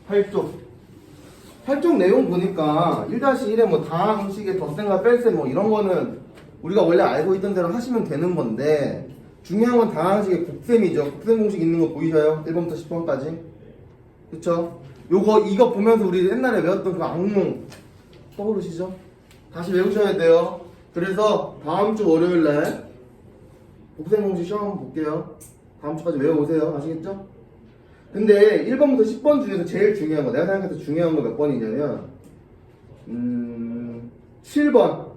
활쪽 내용 보니까 1-1에 뭐 다항식의 덧셈과 뺄셈 뭐 이런 거는 우리가 원래 알고 있던 대로 하시면 되는 건데 중요한 건 다항식의 곱셈이죠. 곱셈 공식 있는 거 보이셔요? 1번부터 10번까지. 그쵸? 이거 보면서 우리 옛날에 외웠던 그 악몽 떠오르시죠? 다시 외우셔야 돼요. 그래서 다음 주 월요일날 곱셈 공식 시험 한번 볼게요. 다음 주까지 외워오세요. 아시겠죠? 근데 1번부터 10번 중에서 제일 중요한 거, 내가 생각해서 중요한 거 몇 번이냐면 7번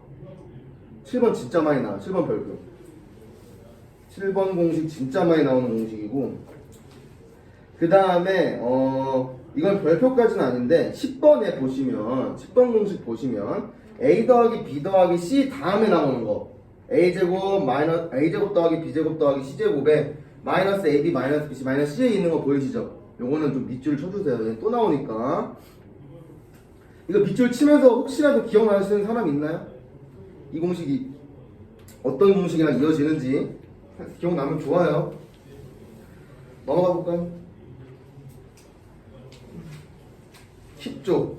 진짜 많이 나와요. 7번 별표. 7번 공식 진짜 많이 나오는 공식이고, 그 다음에 이건 별표까지는 아닌데 10번에 보시면 10번 공식 보시면 a 더하기 b 더하기 c 다음에 나오는 거, a제곱 a제곱 더하기 b제곱 더하기 c제곱에 마이너스 ab 마이너스 bc 마이너스 c에 있는 거 보이시죠? 요거는 좀 밑줄 쳐주세요. 또 나오니까. 이거 밑줄 치면서 혹시라도 기억나시는 사람 있나요? 이 공식이 어떤 공식이랑 이어지는지 기억나면 좋아요. 넘어가 볼까요? 10조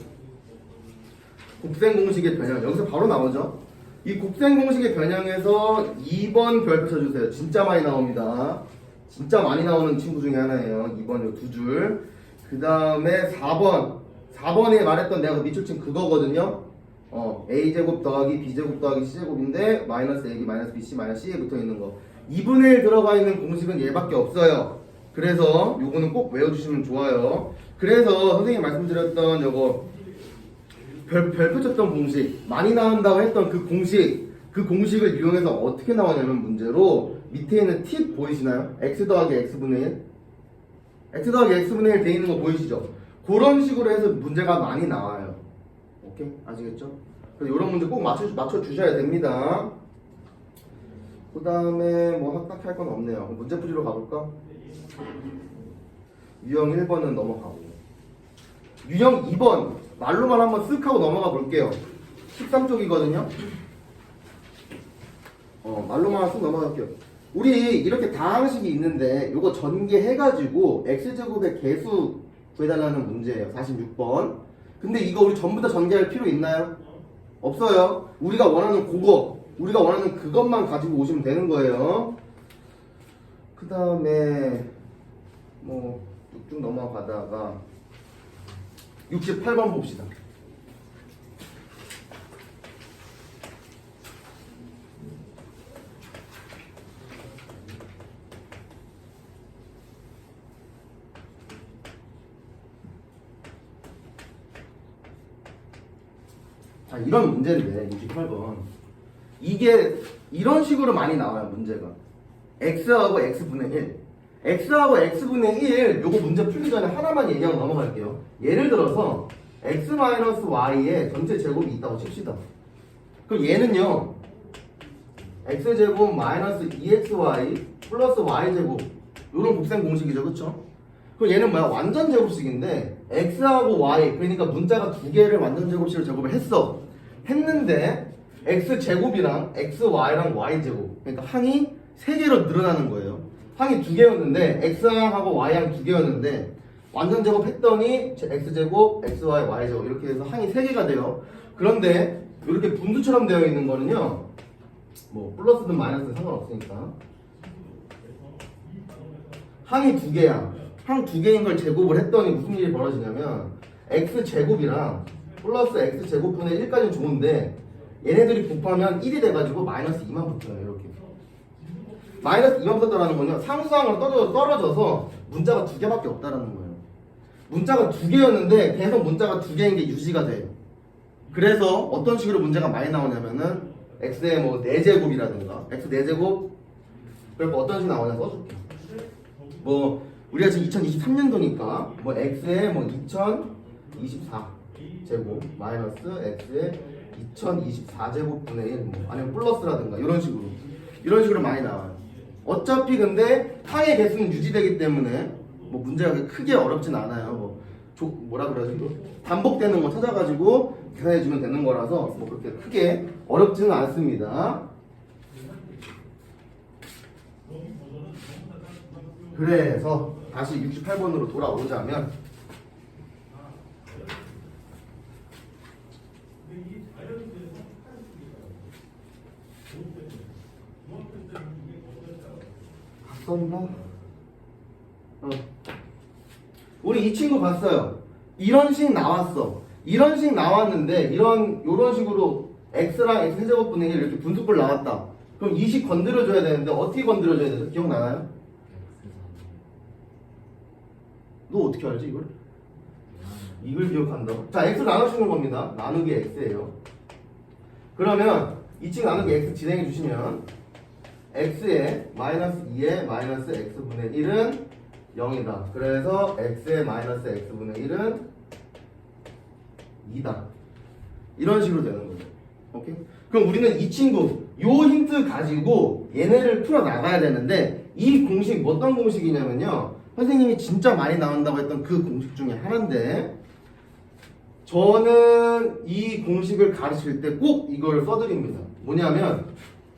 곱셈 공식의 변형. 여기서 바로 나오죠. 이 곱셈 공식의 변형에서 2번 별표 쳐주세요. 진짜 많이 나옵니다. 진짜 많이 나오는 친구 중에 하나예요. 2번 요 두 줄. 그 다음에 4번에 말했던 내가 그 밑줄 친 그거거든요. a제곱 더하기 b제곱 더하기 c제곱인데 마이너스 ab 마이너스 bc 마이너스 c에 붙어있는 거. 2분의 1 들어가 있는 공식은 얘밖에 없어요. 그래서 요거는 꼭 외워주시면 좋아요. 그래서 선생님이 말씀드렸던 요거 별표 쳤던 공식, 많이 나온다고 했던 그 공식을 이용해서 어떻게 나오냐면 문제로 밑에 있는 팁 보이시나요? x 더하기 x분의 1 x 더하기 x분의 1 돼 있는 거 보이시죠? 그런 식으로 해서 문제가 많이 나와요. 오케이? 아시겠죠? 그래서 이런 문제 꼭 맞춰 주셔야 됩니다. 그 다음에 뭐 딱히 할 건 없네요. 문제 풀이로 가볼까? 유형 1번은 넘어가고, 유형 2번 말로만 한번 쓱 하고 넘어가 볼게요. 13쪽이거든요. 말로만 쓱 넘어갈게요. 우리 이렇게 다항식이 있는데 요거 전개해가지고 x제곱의 개수 구해달라는 문제예요. 46번. 근데 이거 우리 전부 다 전개할 필요 있나요? 없어요. 우리가 원하는 그것만 가지고 오시면 되는 거예요. 그 다음에 뭐 쭉 넘어가다가 68번 봅시다. 자, 이런 문제인데 68번 이게 이런 식으로 많이 나와요. 문제가 x하고 x분의 1 x하고 x분의 1 요거 문제 풀기 전에 하나만 얘기하고 넘어갈게요. 예를 들어서 x-y의 전체 제곱이 있다고 칩시다. 그럼 얘는요 x제곱 마이너스 2xy 플러스 y제곱 요런 곱셈 공식이죠. 그쵸? 그럼 얘는 뭐야? 완전 제곱식인데 x하고 y 그러니까 문자가 두 개를 완전 제곱식으로 제곱을 했는데 x제곱이랑 xy랑 y제곱 그러니까 항이 세 개로 늘어나는 거예요. 항이 두 개였는데 x항하고 y항 두 개였는데 완전 제곱 했더니 x제곱, xy, y제곱 이렇게 해서 항이 세 개가 돼요. 그런데 이렇게 분수처럼 되어 있는 거는요 뭐 플러스든 마이너스든 상관없으니까 항이 두 개야. 항 두 개인 걸 제곱을 했더니 무슨 일이 벌어지냐면 x제곱이랑 플러스 x제곱분의 1까지는 좋은데 얘네들이 곱하면 1이 돼가지고 마이너스 2만 붙어요. 이렇게 마이너스 2만 붙었다는 거는 상수항으로 떨어져서 문자가 두 개밖에 없다라는 거예요. 문자가 두 개였는데 계속 문자가 두 개인 게 유지가 돼요. 그래서 어떤 식으로 문제가 많이 나오냐면은 x의 뭐 4제곱이라든가 x 4제곱 그래서 어떤 식으로 나오냐 써줄게. 뭐 우리가 지금 2023년도니까 뭐 x의 뭐 2024제곱 마이너스 x의 2024제곱분의 1 뭐 아니면 플러스라든가 이런 식으로 많이 나와요. 어차피 근데 항의 개수는 유지되기 때문에 뭐 문제가 크게 어렵진 않아요. 뭐라 그러지? 반복되는 거 찾아가지고 계산해주면 되는 거라서 뭐 그렇게 크게 어렵지는 않습니다. 그래서 다시 68번으로 돌아오자면 썼나? 우리 이 친구 봤어요. 이런 식 나왔어. 이런 식 나왔는데 요런 식으로 x랑 x 세제곱분의 1 이렇게 분수꼴 나왔다. 그럼 이 식 건드려줘야 되는데 어떻게 건드려줘야 되죠? 기억나나요? 너 어떻게 알지 이걸? 이걸 기억한다고? 자, x 나눠주는 겁니다. 나누기 x예요. 그러면 이 친구 나누기 x 진행해 주시면 x의 마이너스 2의 마이너스 x분의 1은 0이다. 그래서 x의 마이너스 x분의 1은 2다. 이런 식으로 되는 거죠. 오케이? 그럼 우리는 이 친구 요 힌트 가지고 얘네를 풀어 나가야 되는데 이 공식 어떤 공식이냐면요. 선생님이 진짜 많이 나온다고 했던 그 공식 중에 하나인데 저는 이 공식을 가르칠 때 꼭 이걸 써드립니다. 뭐냐면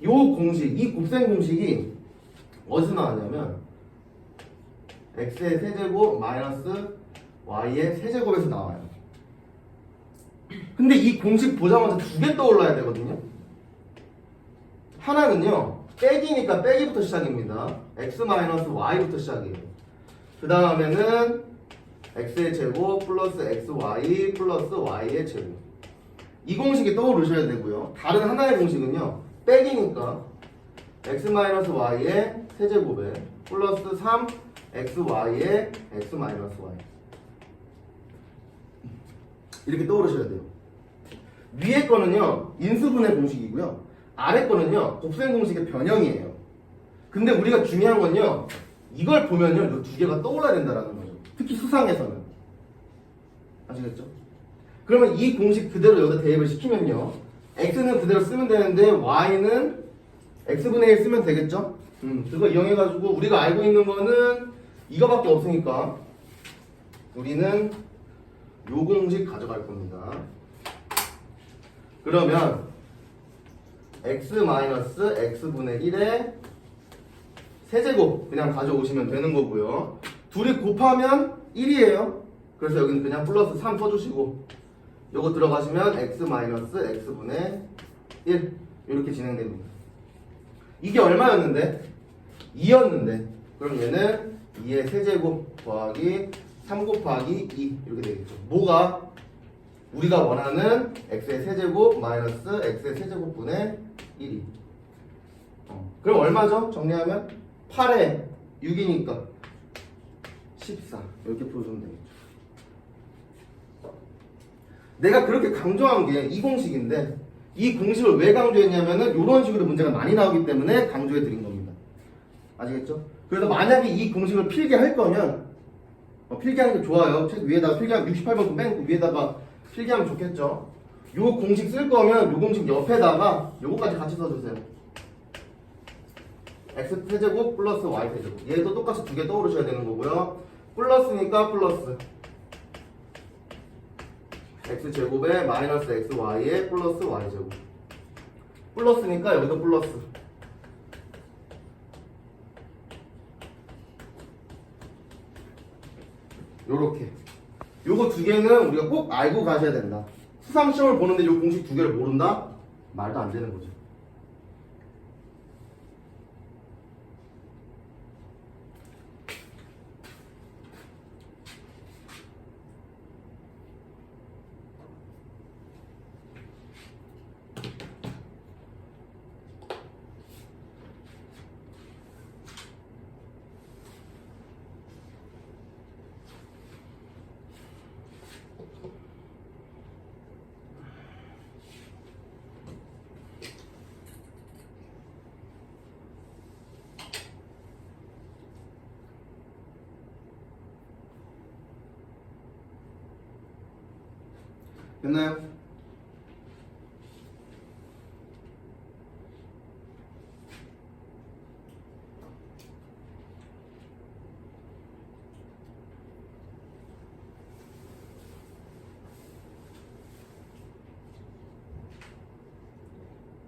요 공식, 이 곱셈 공식이 어디서 나왔냐면 x의 세제곱 마이너스 y의 세제곱에서 나와요. 근데 이 공식 보자마자 두 개 떠올라야 되거든요. 하나는요 빼기니까 빼기부터 시작입니다. x 마이너스 y부터 시작이에요. 그 다음에는 x의 제곱 플러스 xy 플러스 y의 제곱. 이 공식이 떠오르셔야 되고요. 다른 하나의 공식은요 빼기니까 x 마이너스 y의 세제곱에 플러스 3xy의 x 마이너스 y 이렇게 떠오르셔야 돼요. 위에 거는요 인수분해 공식이고요. 아래 거는요 곱셈 공식의 변형이에요. 근데 우리가 중요한 건요 이걸 보면요 이 두 개가 떠올라야 된다는 거죠. 특히 수상에서는. 아시겠죠? 그러면 이 공식 그대로 여기다 대입을 시키면요 x는 그대로 쓰면 되는데 y는 x분의 1 쓰면 되겠죠? 그거 이용해가지고 우리가 알고 있는 거는 이거밖에 없으니까 우리는 요 공식 가져갈 겁니다. 그러면 x 마이너스 x분의 1의 세제곱 그냥 가져오시면 되는 거고요. 둘이 곱하면 1이에요. 그래서 여기는 그냥 플러스 3 써주시고 요거 들어가시면 x 마이너스 x분의 1 이렇게 진행됩니다. 이게 얼마였는데? 2였는데 그럼 얘는 2의 세제곱 더하기 3 곱하기 2 이렇게 되겠죠. 뭐가? 우리가 원하는 x의 세제곱 마이너스 x의 세제곱분의 1이 그럼 얼마죠? 정리하면 8에 6이니까 14 이렇게 풀어주면 되겠죠. 내가 그렇게 강조한 게 이 공식인데 이 공식을 왜 강조했냐면은 이런 식으로 문제가 많이 나오기 때문에 강조해 드린 겁니다. 아시겠죠? 그래서 만약에 이 공식을 필기할 거면 필기하는 게 좋아요. 책 위에다가 필기하면 68번 뺀 위에다가 필기하면 좋겠죠. 요 공식 쓸 거면 요 공식 옆에다가 요거까지 같이 써주세요. x 세제곱 플러스 y 세제곱. 얘도 똑같이 두 개 떠오르셔야 되는 거고요. 플러스니까 플러스 x 제곱에 마이너스 xy에 플러스 y 제곱. 플러스니까 여기도 플러스. 요렇게. 요거 두 개는 우리가 꼭 알고 가셔야 된다. 수상 시험을 보는데 요 공식 두 개를 모른다? 말도 안 되는 거죠. 됐나요?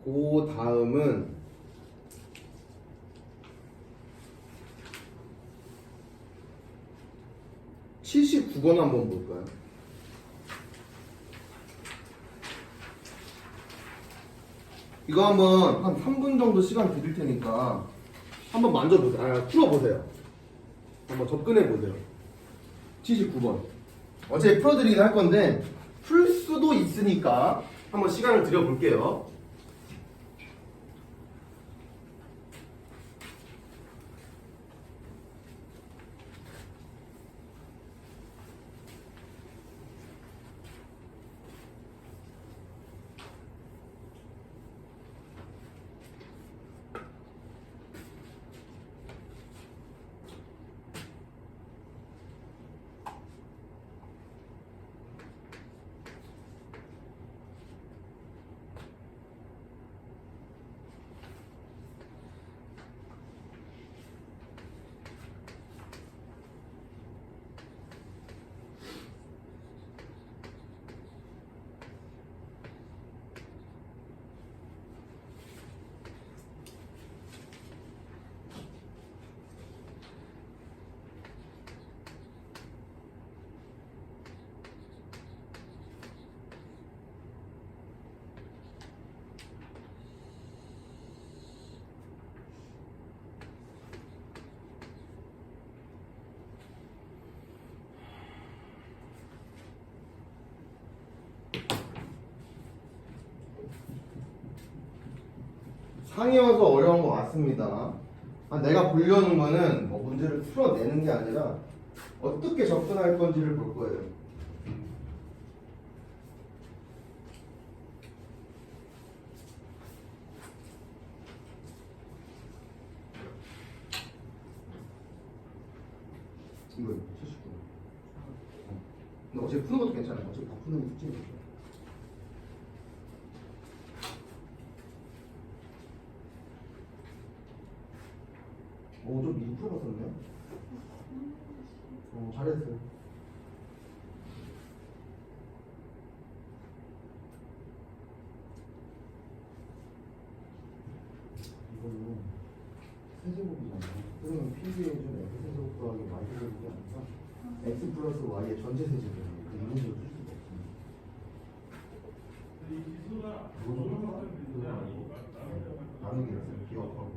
그 다음은 79번 한번 볼까요? 이거 한번 한 3분 정도 시간 드릴 테니까 한번 만져보세요. 풀어보세요. 한번 접근해보세요. 79번. 어차피 풀어드리긴 할 건데 풀 수도 있으니까 한번 시간을 들여볼게요. 상이 와서 어려운 거 맞습니다. 내가 보려는 거는 뭐 문제를 풀어내는 게 아니라 어떻게 접근할 건지를 볼 거예요. 이거 79. 근데 어제 푸는 것도 괜찮아요. 어차피 다 푸는 게 숙제니까. 좀 미리 풀어봤었네. 잘했어요. 이거는 세제곱이잖아요. 그러면 PB의 준 X세제곱 더하기 Y세제곱이 아니라 X 플러스 Y의 전체 세제곱이에요. 이런 식으로 쓸 수가 없습니다. 다른 게 있어요. 기억하고.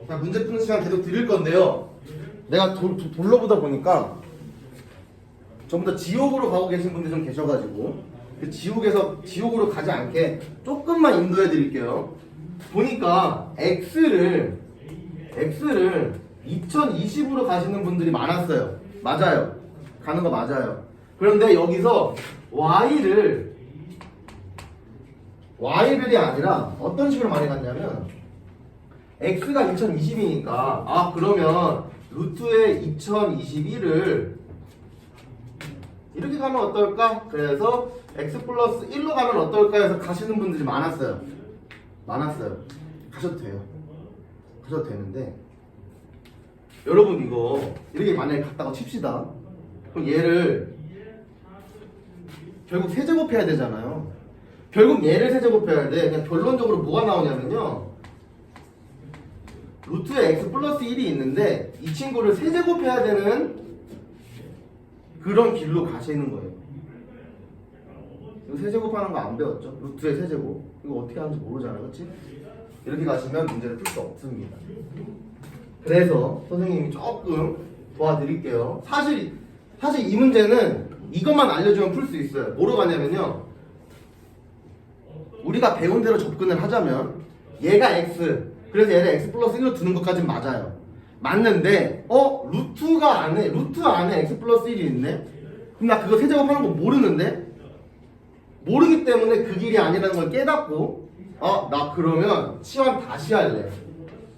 자, 문제 푸는 시간 계속 드릴 건데요. 내가 돌로 보다 보니까 전부 다 지옥으로 가고 계신 분들 좀 계셔가지고 그 지옥으로 가지 않게 조금만 인도해 드릴게요. 보니까 X를 2020으로 가시는 분들이 많았어요. 맞아요. 가는 거 맞아요. 그런데 여기서 Y를이 아니라 어떤 식으로 많이 갔냐면 X가 2020이니까 그러면 루트의 2021을 이렇게 가면 어떨까? 그래서 X 플러스 1로 가면 어떨까 해서 가시는 분들이 많았어요. 가셔도 돼요. 가셔도 되는데 여러분 이거 이렇게 만약에 갔다가 칩시다. 그럼 얘를 결국 세제곱해야 되잖아요. 결국 얘를 세제곱해야 돼. 그냥 결론적으로 뭐가 나오냐면요. 루트에 x 플러스 1이 있는데 이 친구를 세제곱해야 되는 그런 길로 가시는 거예요. 이거 세제곱하는 거 안 배웠죠? 루트의 세제곱. 이거 어떻게 하는지 모르잖아요. 그렇지? 이렇게 가시면 문제를 풀 수 없습니다. 그래서 선생님이 조금 도와드릴게요. 사실 이 문제는 이것만 알려주면 풀 수 있어요. 뭐로 가냐면요. 우리가 배운 대로 접근을 하자면 얘가 x, 그래서 얘를 x 플러스 1로 두는 것까지는 맞아요. 맞는데 루트 안에 x 플러스 1이 있네? 그럼 나 그거 세제곱하는 거 모르는데? 모르기 때문에 그 길이 아니라는 걸 깨닫고 나 그러면 치환 다시 할래.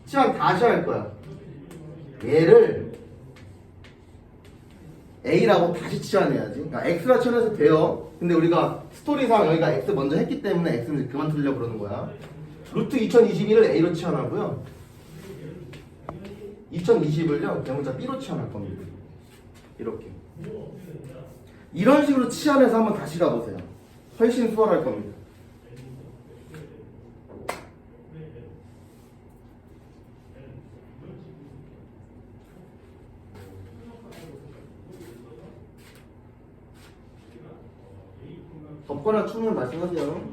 치환 다시 할 거야. 얘를 A라고 다시 치환해야지. 그러니까 X라 치환해서 돼요. 근데 우리가 스토리상 여기가 X 먼저 했기 때문에 X는 그만 두려고 그러는 거야. 루트 2021을 A로 치환하고요. 2020을요. 대문자 B로 치환할 겁니다. 이렇게. 이런 식으로 치환해서 한번 다시 가보세요. 훨씬 수월할 겁니다. 적거나 추면 말씀하세요.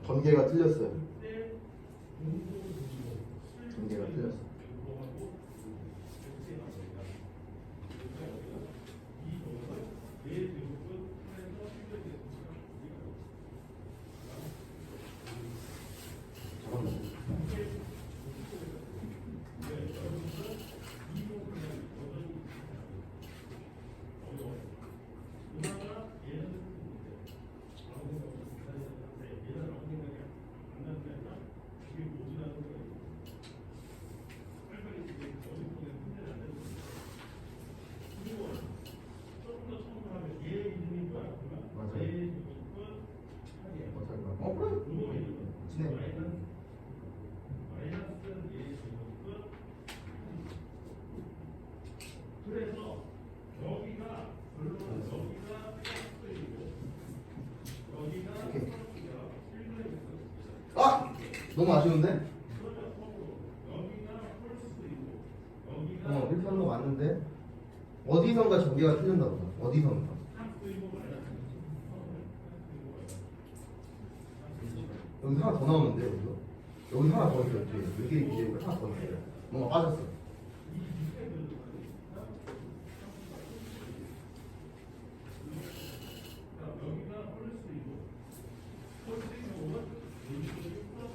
전개가 틀렸어요. 전개가 틀렸어. 잠깐만. 아! 너무 아쉬운데? 이렇게 하는 거 맞는데? 어디선가 전개가 틀렸나 보다. 어디선가. 여기 하나 더 나오는데, 여기서? 여기 하나 더 있어요, 뒤에. 이게 하나 더 있어요. 뭔가 빠졌어.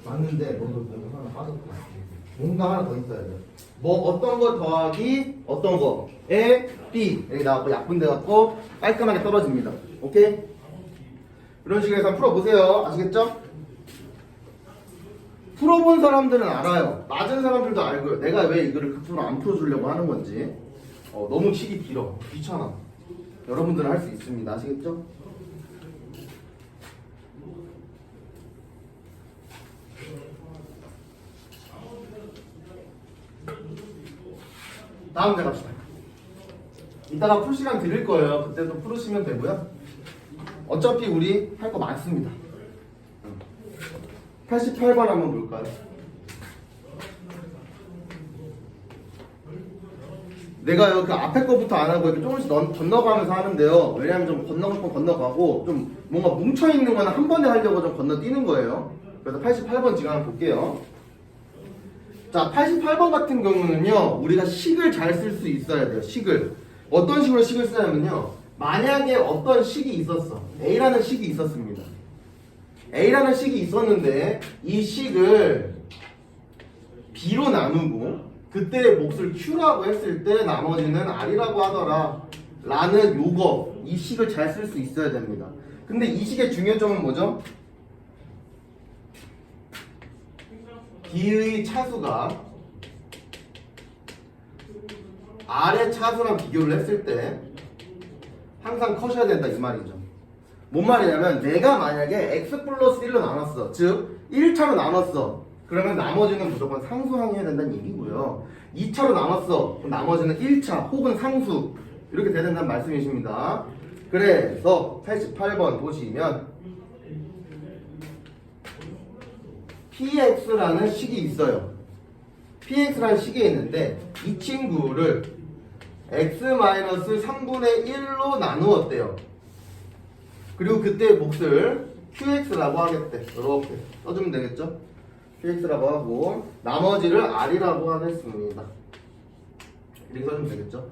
맞는데 뭔가 하나 빠졌다. 뭔가 하나 더 있어야 돼. 뭐 어떤 거 더하기 어떤 거에 B 여기 나왔고 약분돼 갖고 깔끔하게 떨어집니다. 오케이? 이런 식으로 해서 풀어보세요. 아시겠죠? 풀어본 사람들은 알아요. 맞은 사람들도 알고요. 내가 왜 이거를 극도로 안 풀어주려고 하는 건지. 너무 치기 길어. 귀찮아. 여러분들은 할 수 있습니다. 아시겠죠? 다음 문제 갑시다. 이따가 풀 시간 드릴 거예요. 그때도 풀으시면 되고요. 어차피 우리 할 거 많습니다. 88번 한번 볼까요? 내가 그 앞에 거부터 안 하고 이렇게 조금씩 건너가면서 하는데요. 왜냐하면 좀 건너갈 건 건너가고 좀 뭔가 뭉쳐있는 거는 한 번에 하려고 좀 건너뛰는 거예요. 그래서 88번 지금 한번 볼게요. 자, 88번 같은 경우는요, 우리가 식을 잘 쓸 수 있어야 돼요. 식을. 어떤 식으로 식을 쓰냐면요, 만약에 어떤 식이 있었어. A라는 식이 있었습니다. A라는 식이 있었는데 이 식을 B로 나누고 그때의 몫을 Q라고 했을 때 나머지는 R이라고 하더라 라는 요거, 이 식을 잘 쓸 수 있어야 됩니다. 근데 이 식의 중요한 점은 뭐죠? B의 차수가 R의 차수랑 비교를 했을 때 항상 커셔야 된다 이 말이죠. 뭔 말이냐면 내가 만약에 x 플러스 1로 나눴어. 즉 1차로 나눴어. 그러면 나머지는 무조건 상수항해야 된다는 얘기고요. 2차로 나눴어. 그럼 나머지는 1차 혹은 상수 이렇게 돼야 된다는 말씀이십니다. 그래서 88번 보시면 px라는 식이 있어요. px라는 식이 있는데 이 친구를 x-3분의 1로 나누었대요. 그리고 그때의 몫을 qx라고 하겠대. 이렇게 써주면 되겠죠? qx라고 하고 나머지를 r이라고 하겠습니다. 이렇게 써주면 되겠죠?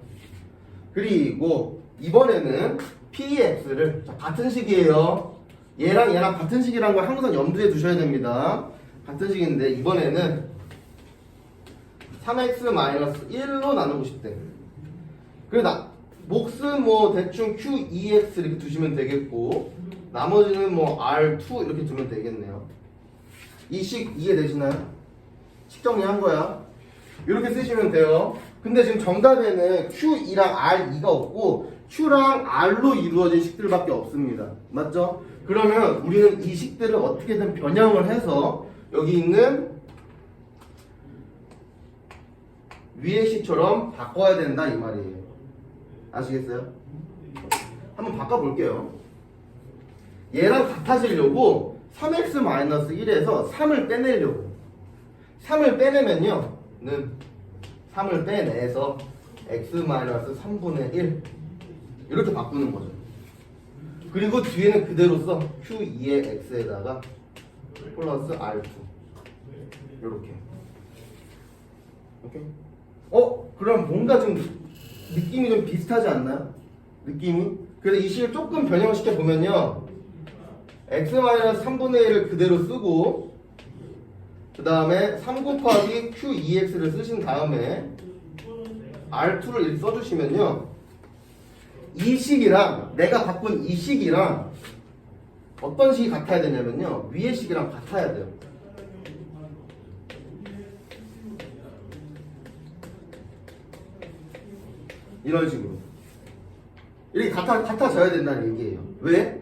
그리고 이번에는 px를 같은 식이에요. 얘랑 얘랑 같은 식이라는 걸 항상 염두에 두셔야 됩니다. 같은 식인데 이번에는 3x-1로 나누고 싶대. 그래 몫은 뭐 대충 q2x 이렇게 두시면 되겠고 나머지는 뭐 r2 이렇게 두면 되겠네요. 이 식 이해되시나요? 식 정리한 거야. 이렇게 쓰시면 돼요. 근데 지금 정답에는 q2랑 r2가 없고 q랑 r로 이루어진 식들밖에 없습니다. 맞죠? 그러면 우리는 이 식들을 어떻게든 변형을 해서 여기 있는 위의 식처럼 바꿔야 된다 이 말이에요. 아시겠어요? 한번 바꿔볼게요. 얘랑 같아지려고 3x-1에서 3을 빼내려고 3을 빼내면요 3을 빼내서 x-3분의 1 이렇게 바꾸는 거죠. 그리고 뒤에는 그대로 써 q2의 x에다가 플러스 r2 이렇게. 오케이? 그럼 뭔가 좀 느낌이 좀 비슷하지 않나요? 느낌이? 그래서 이 식을 조금 변형시켜 보면요 x-3분의 1을 그대로 쓰고 그 다음에 3 곱하기 q2x를 쓰신 다음에 r2를 이렇게 써주시면요 이 식이랑 내가 바꾼 이 식이랑 어떤 식이 같아야 되냐면요 위의 식이랑 같아야 돼요. 이런 식으로 이렇게 같아져야 된다는 얘기예요. 왜?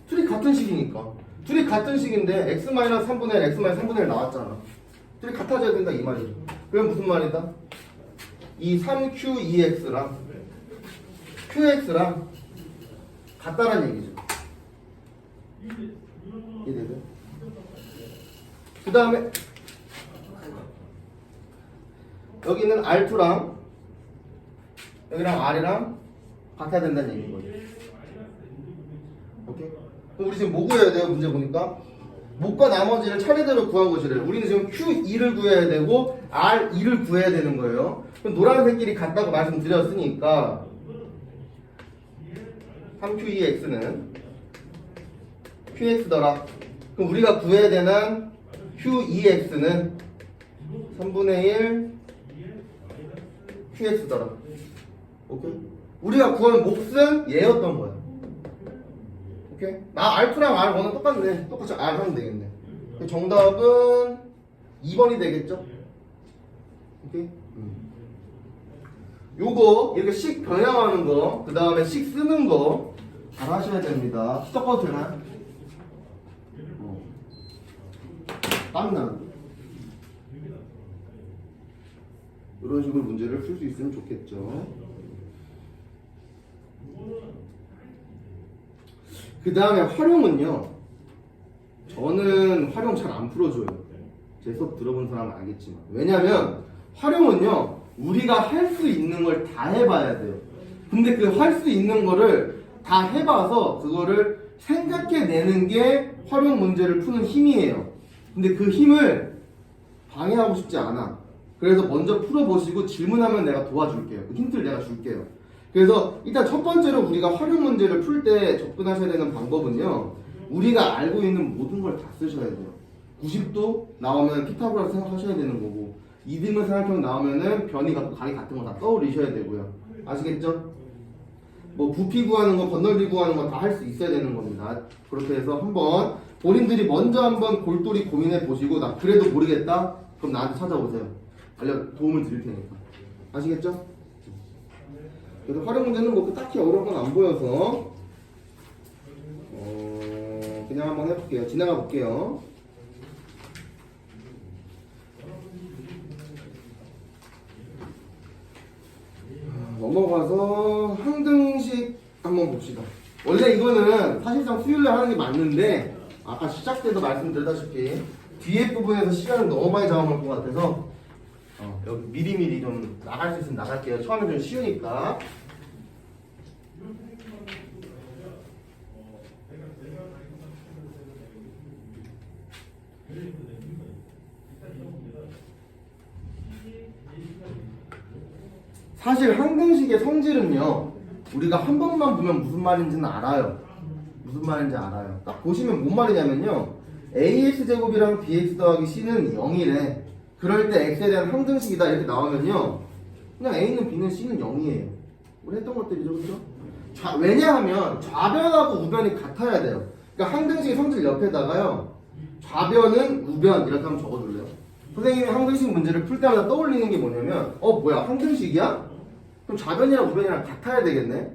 둘이 같은 식이니까. 둘이 같은 식인데 x-3분의 1, x-3분의 1 나왔잖아. 둘이 같아져야 된다 이 말이죠. 그럼 무슨 말이다? 이 3q2x랑 qx랑 같다라는 얘기죠. 이해되죠? 그 다음에 여기는 r2랑 여기랑 r이랑 같아야 된다는 얘기인 거죠. 오케이? 그럼 우리 지금 뭐 구해야 돼요? 문제 보니까 몫과 나머지를 차례대로 구한 것이래요. 우리는 지금 q2를 구해야 되고 r2를 구해야 되는 거예요. 그럼 노란색끼리 같다고 말씀드렸으니까 3q2x는 qx더라. 그럼 우리가 구해야 되는 q2x는 3분의 1 qx더라. 오케이? 우리가 구한 몫은 얘였던 거야. 오케이? R2랑 R1은 똑같네. 똑같이 R 하면 되겠네. 정답은 2번이 되겠죠? 오케이? 요거 이렇게 식 변형하는 거, 그 다음에 식 쓰는 거 잘 하셔야 됩니다. 섞어도 되나요? 땀나. 이런 식으로 문제를 풀 수 있으면 좋겠죠. 그 다음에 활용은요. 저는 활용 잘 안 풀어줘요. 제 수업 들어본 사람은 알겠지만. 왜냐면 활용은요. 우리가 할 수 있는 걸 다 해봐야 돼요. 근데 그 할 수 있는 거를 다 해봐서 그거를 생각해내는 게 활용 문제를 푸는 힘이에요. 근데 그 힘을 방해하고 싶지 않아. 그래서 먼저 풀어보시고 질문하면 내가 도와줄게요. 그 힌트를 내가 줄게요. 그래서 일단 첫 번째로 우리가 활용 문제를 풀 때 접근하셔야 되는 방법은요. 우리가 알고 있는 모든 걸 다 쓰셔야 돼요. 90도 나오면 피타고라스 생각하셔야 되는 거고 2등분 삼각형 나오면은 변이 같고 가리 같은 거 다 떠올리셔야 되고요. 아시겠죠? 뭐 부피 구하는 거, 건널비 구하는 거 다 할 수 있어야 되는 겁니다. 그렇게 해서 한번 본인들이 먼저 한번 골똘히 고민해 보시고 나 그래도 모르겠다? 그럼 나한테 찾아오세요. 도움을 드릴 테니까. 아시겠죠? 그래서 활용 문제는 뭐 딱히 어려운 건 안 보여서 그냥 한번 해볼게요. 지나가 볼게요. 넘어가서 항등식 한번 봅시다. 원래 이거는 사실상 수요일에 하는 게 맞는데 아까 시작 때도 말씀드렸다시피 뒤에 부분에서 시간을 너무 많이 잡아먹을 것 같아서 여기 미리미리 좀 나갈 수 있으면 나갈게요. 처음에 좀 쉬우니까. 사실 항등식의 성질은요 우리가 한 번만 보면 무슨 말인지는 알아요. 무슨 말인지 알아요. 딱 보시면 뭔 말이냐면요. AX제곱이랑 BX 더하기 C는 0이래. 그럴 때 X에 대한 항등식이다 이렇게 나오면요. 그냥 A는 B는 C는 0이에요. 우리 했던 것들이죠. 그렇죠? 왜냐하면 좌변하고 우변이 같아야 돼요. 그러니까 항등식의 성질 옆에다가요. 좌변은 우변 이렇게 한번 적어줄래요? 선생님이 항등식 문제를 풀 때마다 떠올리는 게 뭐냐면 뭐야 항등식이야? 그럼 좌변이랑 우변이랑 같아야 되겠네?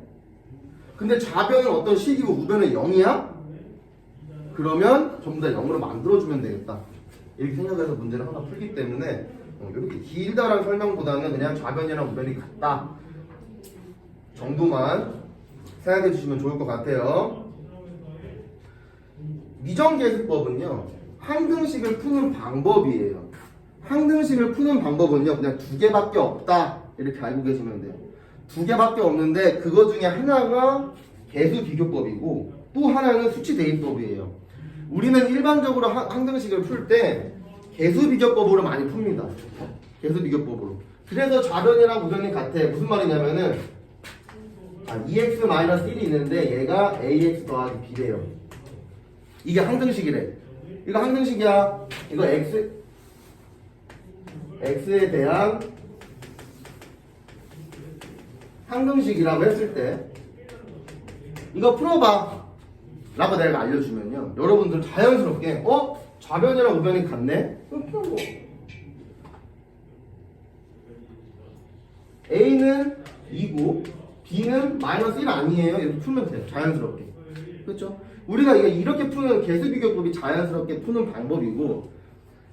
근데 좌변은 어떤 식이고 우변은 0이야? 그러면 전부 다 0으로 만들어주면 되겠다. 이렇게 생각해서 문제를 하나 풀기 때문에 이렇게 길다란 설명보다는 그냥 좌변이랑 우변이 같다 정도만 생각해 주시면 좋을 것 같아요. 미정계수법은요 항등식을 푸는 방법이에요. 항등식을 푸는 방법은요 그냥 두 개밖에 없다 이렇게 알고 계시면 돼요. 두 개밖에 없는데 그거 중에 하나가 계수비교법이고 또 하나는 수치대입법이에요. 우리는 일반적으로 항등식을 풀 때 계수비교법으로 많이 풉니다. 계수비교법으로. 그래서 좌변이랑 우변이 같아. 무슨 말이냐면은 2x-1이 있는데 얘가 ax 더하기 b래요. 이게 항등식이래. 이거 항등식이야. 이거 x에 대한 항등식이라고 했을 때 이거 풀어봐 라고 내가 알려주면요 여러분들은 자연스럽게 좌변이랑 우변이 같네? 그럼 A는 2고 B는 마이너스 1 아니에요? 이렇게 풀면 돼요 자연스럽게. 그렇죠? 우리가 이렇게 푸는 계수비교법이 자연스럽게 푸는 방법이고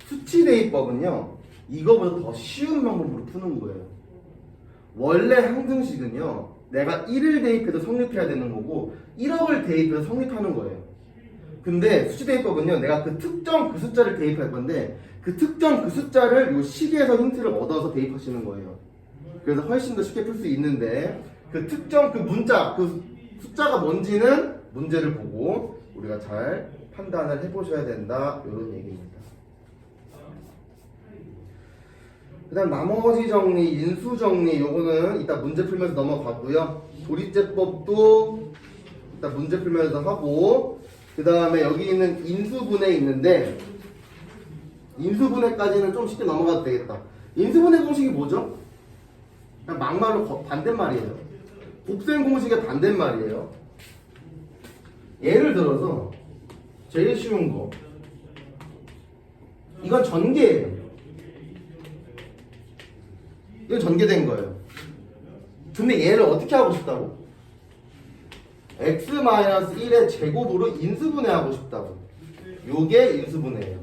수치대입법은요 이거보다 더 쉬운 방법으로 푸는 거예요. 원래 항등식은요 내가 1을 대입해서 성립해야 되는 거고 1억을 대입해서 성립하는 거예요. 근데 수치대입법은요 내가 그 특정 그 숫자를 대입할 건데 그 특정 그 숫자를 요 식에서 힌트를 얻어서 대입하시는 거예요. 그래서 훨씬 더 쉽게 풀 수 있는데 그 특정 그 문자 그 숫자가 뭔지는 문제를 보고 우리가 잘 판단을 해보셔야 된다 이런 얘기입니다. 그 다음 나머지 정리, 인수 정리 요거는 이따 문제 풀면서 넘어가고요. 조리제법도 이따 문제 풀면서 하고 그 다음에 여기 있는 인수분해 있는데 인수분해까지는 좀 쉽게 넘어가도 되겠다. 인수분해 공식이 뭐죠? 그냥 막말로 반대말이에요. 곱셈 공식의 반대말이에요. 예를 들어서 제일 쉬운 거 이건 전개예요. 이건 전개된 거예요. 근데 얘를 어떻게 하고 싶다고? x-1의 제곱으로 인수분해하고 싶다고. 요게 인수분해예요.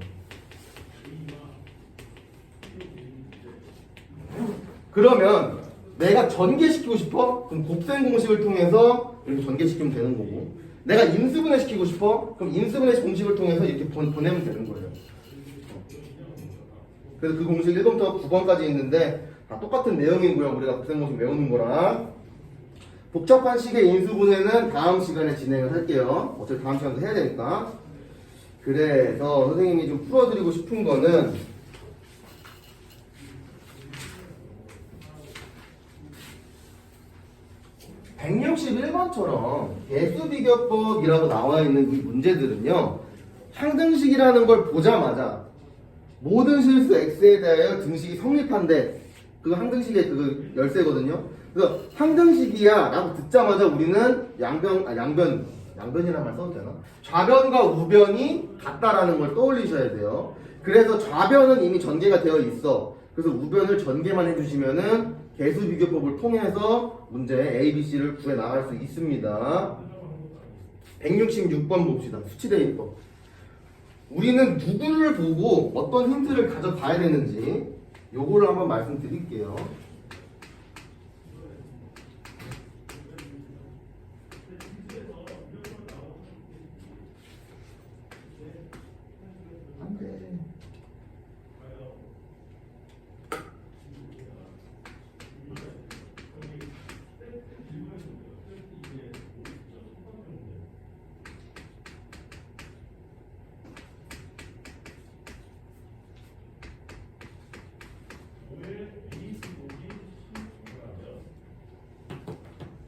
그러면 내가 전개시키고 싶어? 그럼 곱셈 공식을 통해서 이렇게 전개시키면 되는 거고 내가 인수분해 시키고 싶어? 그럼 인수분해 공식을 통해서 이렇게 보내면 되는 거예요. 그래서 그 공식 1번부터 9번까지 있는데 다 똑같은 내용이고요. 우리가 곱셈 공식 외우는 거랑 복잡한 식의 인수분해는 다음 시간에 진행을 할게요. 어차피 다음 시간도 해야 되니까. 그래서 선생님이 좀 풀어드리고 싶은 거는 (161번처럼) 계수비교법이라고 나와 있는 이 문제들은요 항등식이라는 걸 보자마자 모든 실수 x에 대하여 등식이 성립한데 그거 항등식의 그 열쇠거든요. 그래서 항등식이야 라고 듣자마자 우리는 양변이란 말 써도 되나? 좌변과 우변이 같다라는 걸 떠올리셔야 돼요. 그래서 좌변은 이미 전개가 되어 있어. 그래서 우변을 전개만 해주시면은 계수비교법을 통해서 문제 A, B, C를 구해 나갈 수 있습니다. 166번 봅시다. 수치대입법. 우리는 누구를 보고 어떤 힌트를 가져봐야 되는지 요거를 한번 말씀드릴게요.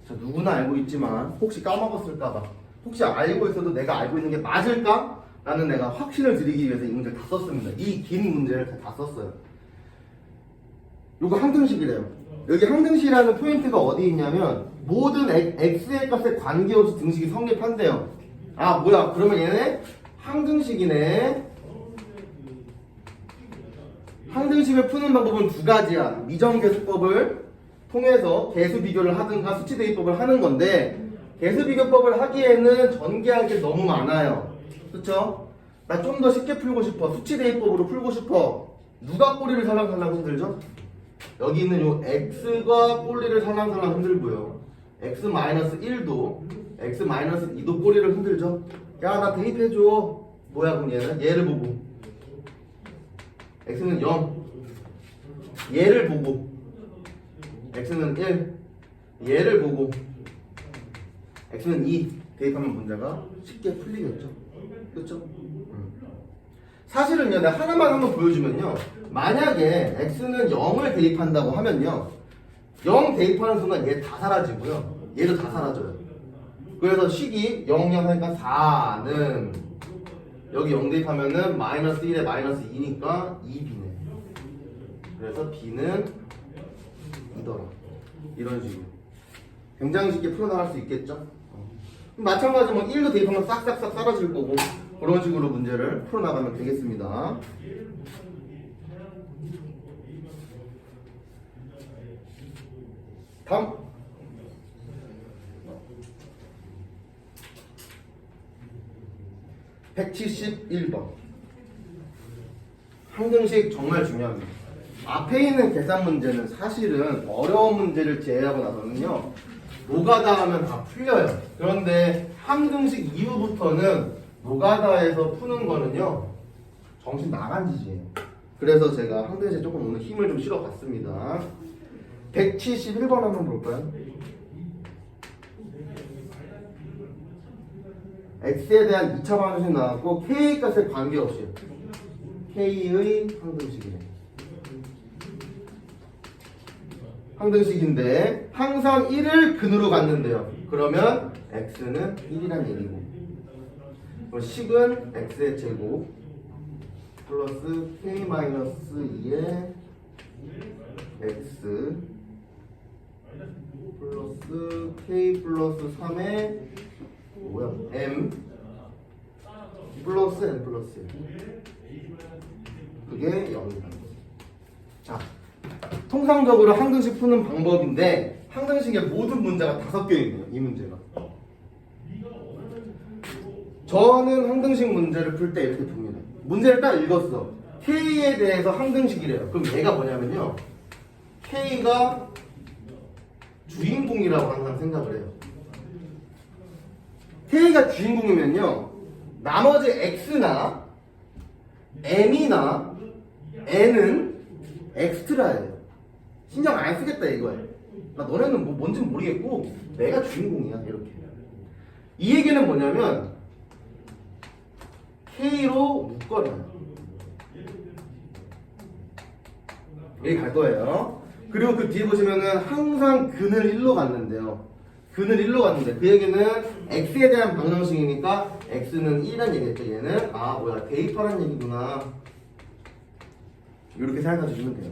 자, 누구나 알고 있지만 혹시 까먹었을까봐 혹시 알고 있어도 내가 알고 있는 게 맞을까? 라는 내가 확신을 드리기 위해서 이 문제를 다 썼습니다. 이 긴 문제를 다 썼어요. 요거 항등식이래요. 여기 항등식이라는 포인트가 어디 있냐면 모든 x의 값에 관계없이 등식이 성립한대요. 아 뭐야 그러면 얘네 항등식이네. 항등식을 푸는 방법은 두 가지야. 미정계수법을 통해서 계수 비교를 하든가 수치 대입법을 하는 건데 계수 비교법을 하기에는 전개할 게 너무 많아요. 그쵸? 나 좀 더 쉽게 풀고 싶어. 수치 대입법으로 풀고 싶어. 누가 꼬리를 살랑살랑 흔들죠? 여기 있는 요 x가 꼬리를 살랑살랑 흔들고요. x-1도 x-2도 꼬리를 흔들죠. 야 나 대입해줘. 뭐야 그럼 얘는? 얘를 보고 x는 0 얘를 보고 x는 1 얘를 보고 x는 2 대입하면 문제가 쉽게 풀리겠죠. 그렇죠? 사실은요 내가 하나만 한번 보여주면요 만약에 x는 0을 대입한다고 하면요 0 대입하는 순간 얘 다 사라지고요 얘도 다 사라져요. 그래서 식이 0, 0 하니까 4는 여기 0 대입하면은 마이너스 1에 마이너스 2니까 2b네. 그래서 b는 2더라. 이런 식으로 굉장히 쉽게 풀어나갈 수 있겠죠. 마찬가지로 1도 대입하면 싹싹싹 사라질 거고 그런 식으로 문제를 풀어나가면 되겠습니다. 다음 171번 항등식 정말 중요합니다. 앞에 있는 계산 문제는 사실은 어려운 문제를 제외하고 나서는요 노가다 하면 다 풀려요. 그런데 항등식 이후부터는 노가다에서 푸는 거는요 정신 나간 짓이에요. 그래서 제가 항등식에 조금 오늘 힘을 좀 실어봤습니다. 171번 한번 볼까요? x에 대한 2차 방정식 나왔고 k 값에 관계없이 k의 항등식이래. 항등식인데 항상 1을 근으로 갖는데요. 그러면 x는 1이란 얘기고 식은 x의 제곱 플러스 k-2의 x 플러스 k 플러스 3의 뭐야? m 플러스 n 플러스 1 그게 0이다. 자, 통상적으로 항등식 푸는 방법인데 항등식의 모든 문제가 다 섞여 있네요. 이 문제가. 저는 항등식 문제를 풀 때 이렇게 풉니다. 문제를 딱 읽었어. K에 대해서 항등식이래요. 그럼 얘가 뭐냐면요. K가 주인공이라고 항상 생각을 해요. K가 주인공이면요. 나머지 X나 M이나 N은 엑스트라예요. 신경 안 쓰겠다 이거예요. 나 너네는 뭐 뭔지는 모르겠고 내가 주인공이야 이렇게. 이 얘기는 뭐냐면 K로 묶어놔요. 여기 갈 거예요. 그리고 그 뒤에 보시면은 항상 근을 1로 갔는데요. 근을 1로 갔는데 그 얘기는 x에 대한 방정식이니까 x는 1이란 얘기겠죠. 얘는 아 뭐야 대입하라는 얘기구나. 이렇게 생각해 주시면 돼요.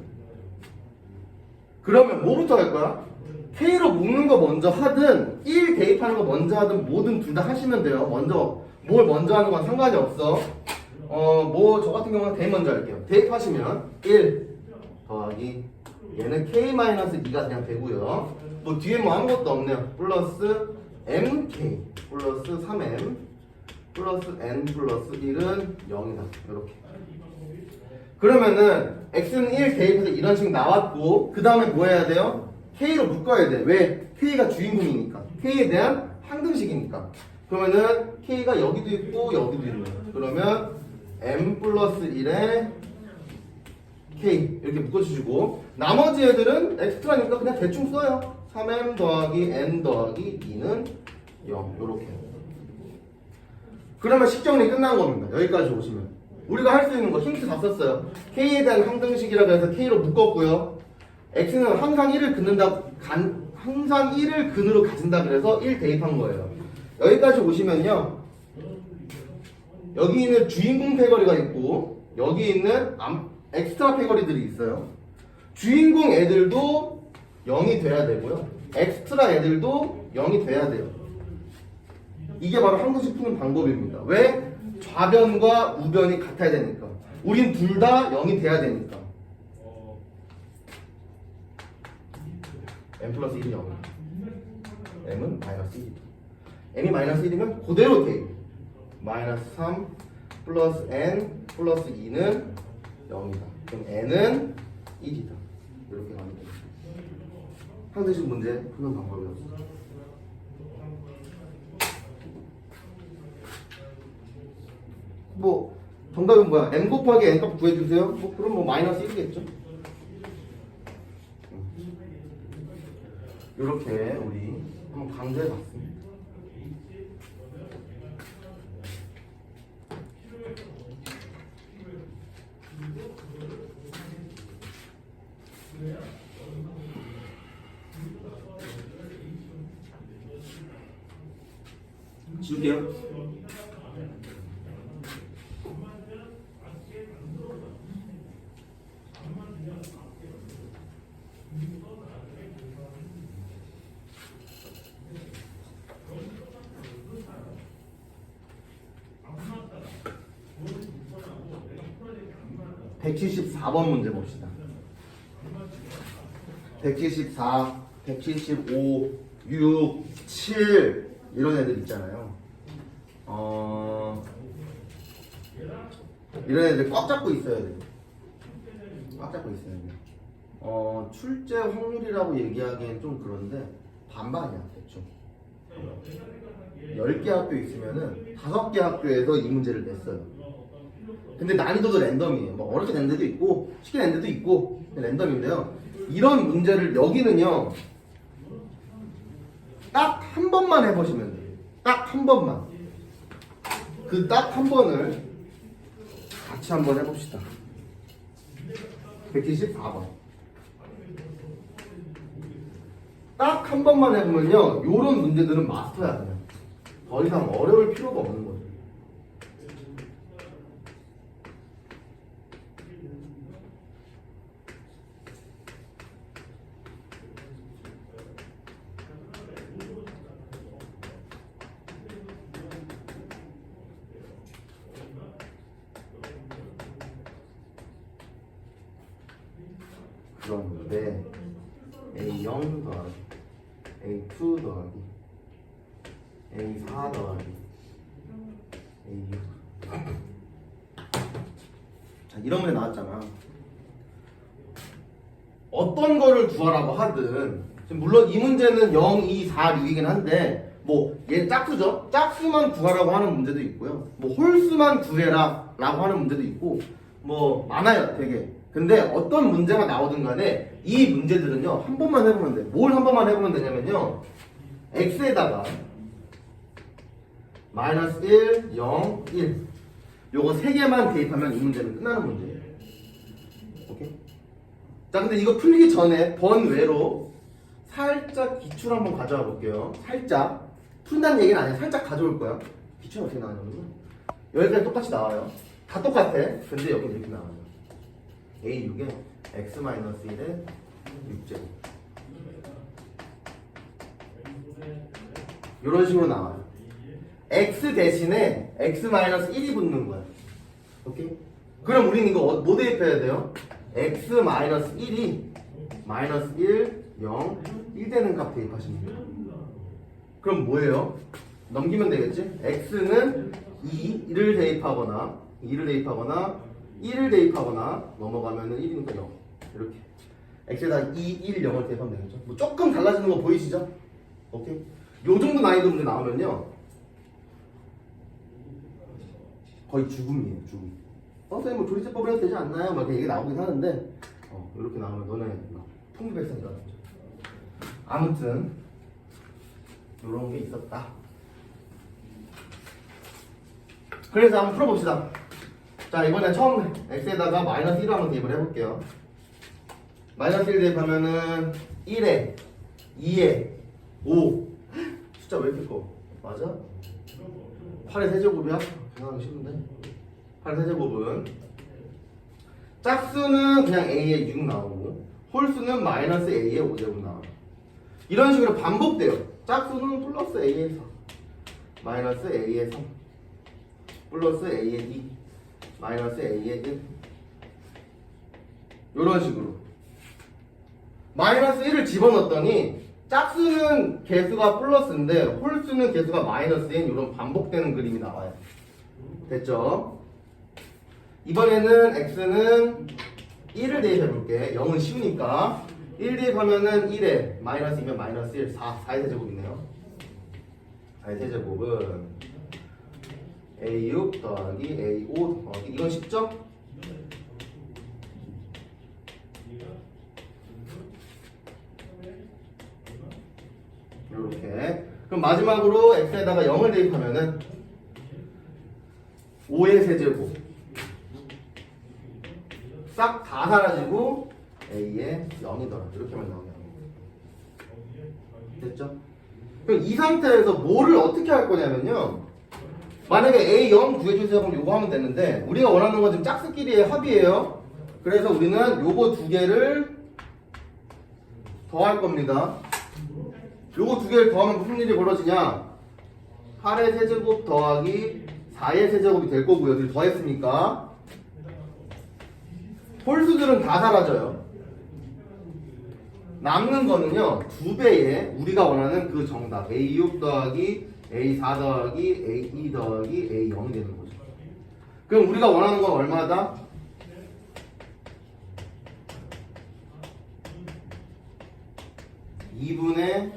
그러면 뭐부터 할 거야? K로 묶는 거 먼저 하든 1 대입하는 거 먼저 하든 뭐든 둘 다 하시면 돼요. 먼저 뭘 먼저 하는 건 상관이 없어. 뭐 저 같은 경우는 대입 먼저 할게요. 대입하시면 1 더하기 얘는 k-2가 그냥 되고요. 뭐 뒤에 뭐 아무것도 없네요. 플러스 mk 플러스 3m 플러스 n 플러스 1은 0이다. 이렇게. 그러면은 x는 1 대입해서 이런 식 나왔고 그 다음에 뭐 해야 돼요? k로 묶어야 돼. 왜? k가 주인공이니까. k에 대한 항등식이니까. 그러면은 k가 여기도 있고 여기도 있는 거예요. 그러면 m 플러스 1에 k 이렇게 묶어주시고 나머지 애들은 엑스트라니까 그냥 대충 써요. 3m 더하기 n 더하기 2는 0 요렇게. 그러면 식정리 끝난 겁니다. 여기까지 오시면 우리가 할 수 있는 거 힌트 다 썼어요. k에 대한 항등식이라고 해서 k로 묶었고요. x는 항상 1을 근는다 항상 1을 근으로 가진다 그래서 1 대입한 거예요. 여기까지 오시면요. 여기 있는 주인공 패거리가 있고 여기 있는 엑스트라 패거리들이 있어요. 주인공 애들도 0이 돼야 되고요. 엑스트라 애들도 0이 돼야 돼요. 이게 바로 한국식 푸는 방법입니다. 왜? 좌변과 우변이 같아야 되니까. 우린 둘 다 0이 돼야 되니까. m 플러스 1이 0이야. m은 마이너스 1이다. m이 마이너스 1이면 그대로 돼. 마이너스 3 플러스 n 플러스 2는 0이다. 그럼 n은 1이다. 이렇게 가면 됩니다. 상대식 문제 푸는 방법이었습니다. 뭐 정답은 뭐야? m 곱하기 n 값 구해주세요. 뭐 그럼 뭐 마이너스 1이겠죠? 이렇게 우리 한번 강조해봤습니다. 지울게요. (174번) 문제 봅시다. 174, 175, 6, 7 이런 애들 있잖아요. 이런 애들 꽉 잡고 있어야 돼요. 꽉 잡고 있어야 돼요. 출제 확률이라고 얘기하기엔 좀 그런데 반반이야 대충. 10개 학교 있으면은 5개 학교에서 이 문제를 냈어요. 근데 난이도도 랜덤이에요. 뭐 어렵게 낸 데도 있고 쉽게 낸 데도 있고 랜덤인데요. 이런 문제를 여기는요 딱 한 번만 해보시면 돼요. 딱 한 번만. 그 딱 한 번을 같이 한번 해봅시다. 174번. 딱 한 번만 해보면요 요런 문제들은 마스터야 그냥. 더 이상 어려울 필요가 없는 거죠. 그런데 A0 더하기 A2 더하기 A4 더하기 A6 자 이런 문제 나왔잖아. 어떤 거를 구하라고 하든 지금 물론 이 문제는 0, 2, 4, 6이긴 한데 뭐 얘 짝수죠? 짝수만 구하라고 하는 문제도 있고요 뭐 홀수만 구해라 라고 하는 문제도 있고 뭐 많아요 되게. 근데 어떤 문제가 나오든 간에 이 문제들은요 한 번만 해보면 돼. 뭘 한 번만 해보면 되냐면요 x에다가 마이너스 1, 0, 1 요거 3개만 대입하면 이 문제는 끝나는 문제예요. 오케이? 자 근데 이거 풀기 전에 번외로 살짝 기출 한번 가져와 볼게요. 살짝 푼다는 얘기는 아니야. 살짝 가져올 거야. 기출은 어떻게 나오냐면 여기까지 똑같이 나와요. 다 똑같아. 근데 여기 이렇게 나와요. A6에 x-1에 6제곱 이런 식으로 나와요. x 대신에 x-1이 붙는 거야. 오케이? 그럼 우리는 이거 뭐 대입해야 돼요? x-1이 마이너스 1, 0, 1 되는 값 대입하시면 돼요. 그럼 뭐예요? 넘기면 되겠지? x는 2를 대입하거나 2를 대입하거나 1을 대입하거나 넘어가면은 1이니까 0 이렇게 x에다 2, 1, 0을 대입하면 되겠죠. 뭐 조금 달라지는 거 보이시죠? 오케이? 요 정도 난이도 문제 나오면요 거의 죽음이에요. 죽음. 선생님 뭐 조리제법을 해도 되지 않나요? 막 이렇게 얘기 나오긴 하는데 이렇게 나오면 너네 통기백산이라 아무튼 요런 게 있었다. 그래서 한번 풀어봅시다. 자 이번엔 처음 x에다가 마이너스 1을 한번 대입을 해볼게요. 마이너스 1 대입하면은 1에 2에 5 숫자 왜 이렇게 커? 맞아? 8의 세제곱이야? 생각하기 쉬운데 8의 세제곱은 짝수는 그냥 a의 6 나오고 홀수는 마이너스 a의 5제곱 나와요. 이런 식으로 반복돼요. 짝수는 플러스 a의 4 마이너스 a의 3 플러스 a의 2 마이너스 a의 1 이런 식으로 마이너스 1을 집어넣었더니 짝수는 개수가 플러스인데 홀수는 개수가 마이너스인 이런 반복되는 그림이 나와요. 됐죠? 이번에는 x는 1을 대입해볼게. 0은 쉬우니까 1 대입하면은 1에 마이너스 2면 마이너스 1 4의 세제곱이네요. 4의 세제곱은 a6 더하기 a5 더하기 이건 쉽죠? 이렇게. 그럼 마지막으로 x에다가 0을 대입하면은 5의 세제곱 싹 다 사라지고 a의 0이더라. 이렇게만 나오네요. 됐죠? 그럼 이 상태에서 뭐를 어떻게 할 거냐면요. 만약에 a0 구해주세요 그럼 요거 하면 되는데 우리가 원하는 건 지금 짝수끼리의 합이에요. 그래서 우리는 요거 두 개를 더할 겁니다. 요거 두 개를 더하면 무슨 일이 벌어지냐? 8의 세제곱 더하기 4의 세제곱이 될 거고요. 둘 더했으니까 홀수들은 다 사라져요. 남는 거는요 2배의 우리가 원하는 그 정답 a6 더하기 a4 더하기 a2 더하기 a0이 되는 거죠. 그럼 우리가 원하는 건 얼마다? 2분의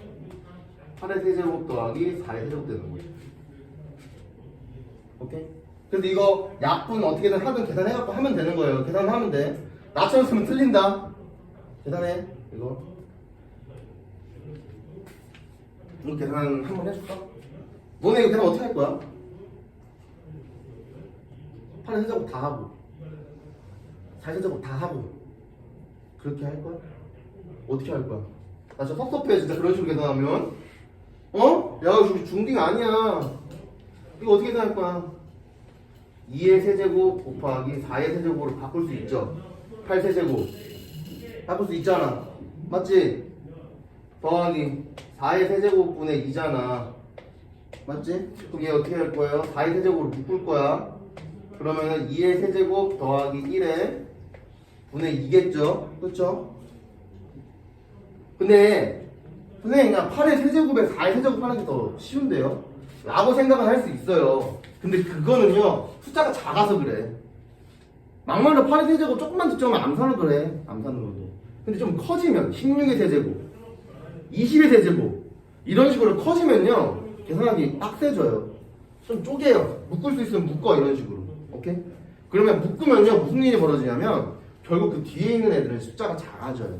8의 세제곱 더하기 4의 세제곱 되는 거죠. 오케이? 그래서 이거 약분 어떻게든 하든 계산해갖고 하면 되는 거예요. 계산하면 돼. 나처럼 쓰면 틀린다. 계산해. 이거 계산 한번 해줄까? 너네 이거 계산 어떻게 할 거야? 8의 세제곱 다 하고 4의 세제곱 다 하고 그렇게 할 거야? 어떻게 할 거야? 나 진짜 섭섭해 진짜 그런 식으로 계산하면. 어? 야 이거 중딩 아니야. 이거 어떻게 계산할 거야? 2의 세제곱 곱하기 4의 세제곱으로 바꿀 수 있죠. 8 세제곱 바꿀 수 있잖아. 맞지? 더하기 4의 세제곱분의 2잖아. 맞지? 그럼 얘 어떻게 할 거예요? 4의 세제곱으로 묶을 거야. 그러면은 2의 세제곱 더하기 1의 분의 2겠죠? 그쵸? 근데 선생님 그냥 8의 세제곱에 4의 세제곱 하는 게 더 쉬운데요? 라고 생각은 할 수 있어요. 근데 그거는요 숫자가 작아서 그래. 막말로 8의 세제곱 조금만 듣자면 암산으로 그래. 암산으로도. 근데 좀 커지면 16의 세제곱 20의 세제곱 이런 식으로 커지면요 계산하기 빡세져요. 좀 쪼개요. 묶을 수 있으면 묶어 이런 식으로. 오케이? 그러면 묶으면요 무슨 일이 벌어지냐면 결국 그 뒤에 있는 애들은 숫자가 작아져요.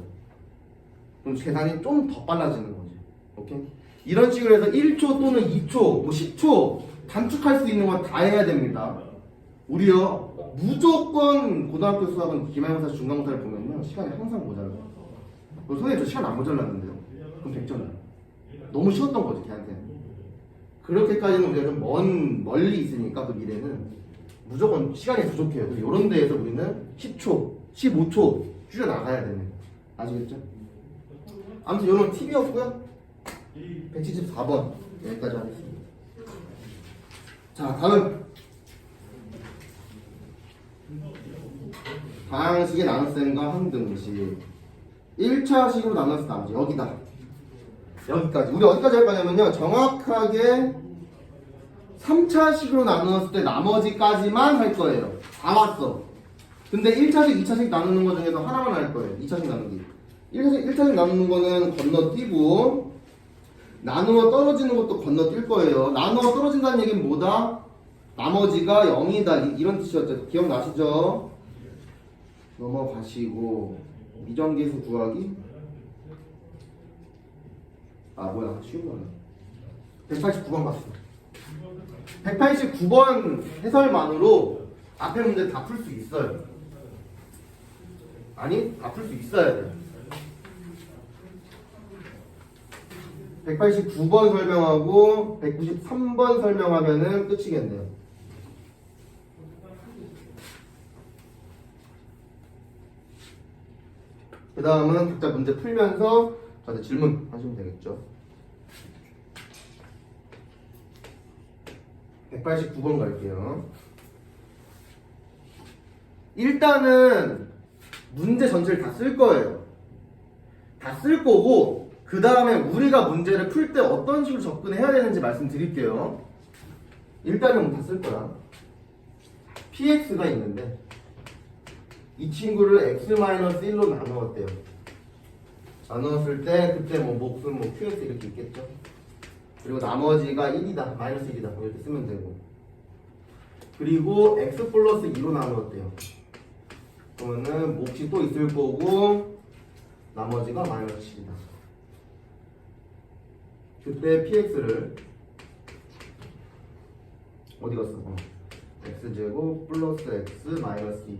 그럼 계산이 좀 더 빨라지는 거지. 오케이? 이런 식으로 해서 1초 또는 2초, 뭐 10초 단축할 수 있는 건 다 해야 됩니다. 우리요 무조건 고등학교 수학은 기말고사, 중간고사를 보면요 시간이 항상 모자라요. 선생님 저 시간 안 모자랐는데요. 그럼 100점이야. 너무 쉬웠던 거지 걔한테는. 그렇게까지는 우리가 좀 멀리 있으니까 그 미래는 무조건 시간이 부족해요. 이런 데에서 우리는 10초, 15초 줄여나가야 되는. 아시겠죠? 아무튼 이런 팁이었고요. 174번 여기까지 하겠습니다. 자 다음 다양식의 나눗셈과 항등식 1차식으로 나눠서 나머지 여기다 여기까지. 우리 어디까지 할 거냐면요 정확하게 3차식으로 나누었을 때 나머지까지만 할 거예요. 다 왔어. 근데 1차식, 2차식 나누는 거 중에서 하나만 할 거예요. 2차식 나누기. 1차식 나누는 거는 건너뛰고 나누어 떨어지는 것도 건너뛸 거예요. 나누어 떨어진다는 얘기는 뭐다? 나머지가 0이다 이런 뜻이었죠. 기억나시죠? 넘어가시고 미정계수 구하기. 아 뭐야 쉬운 거네. 189번 봤어. 189번 해설만으로 앞에 문제 다 풀 수 있어요. 아니 다 풀 수 있어야 돼. 189번 설명하고 193번 설명하면은 끝이겠네요. 그 다음은 각자 문제 풀면서 저한테 질문 하시면 되겠죠. 189번 갈게요. 일단은 문제 전체를 다 쓸 거예요. 다 쓸 거고 그 다음에 우리가 문제를 풀 때 어떤 식으로 접근해야 되는지 말씀드릴게요. 일단은 다 쓸 거야. px가 있는데 이 친구를 x-1로 나누었대요. 나누었을 때 그때 뭐 몫은 뭐 qx 이렇게 있겠죠. 그리고 나머지가 1이다, 마이너스 1이다 이렇게 쓰면 되고, 그리고 x 플러스 2로 나누었대요. 그러면은 몫이 또 있을 거고 나머지가 마이너스 7이다. 그때 px를 어디 갔어? x제곱 플러스 x 마이너스 2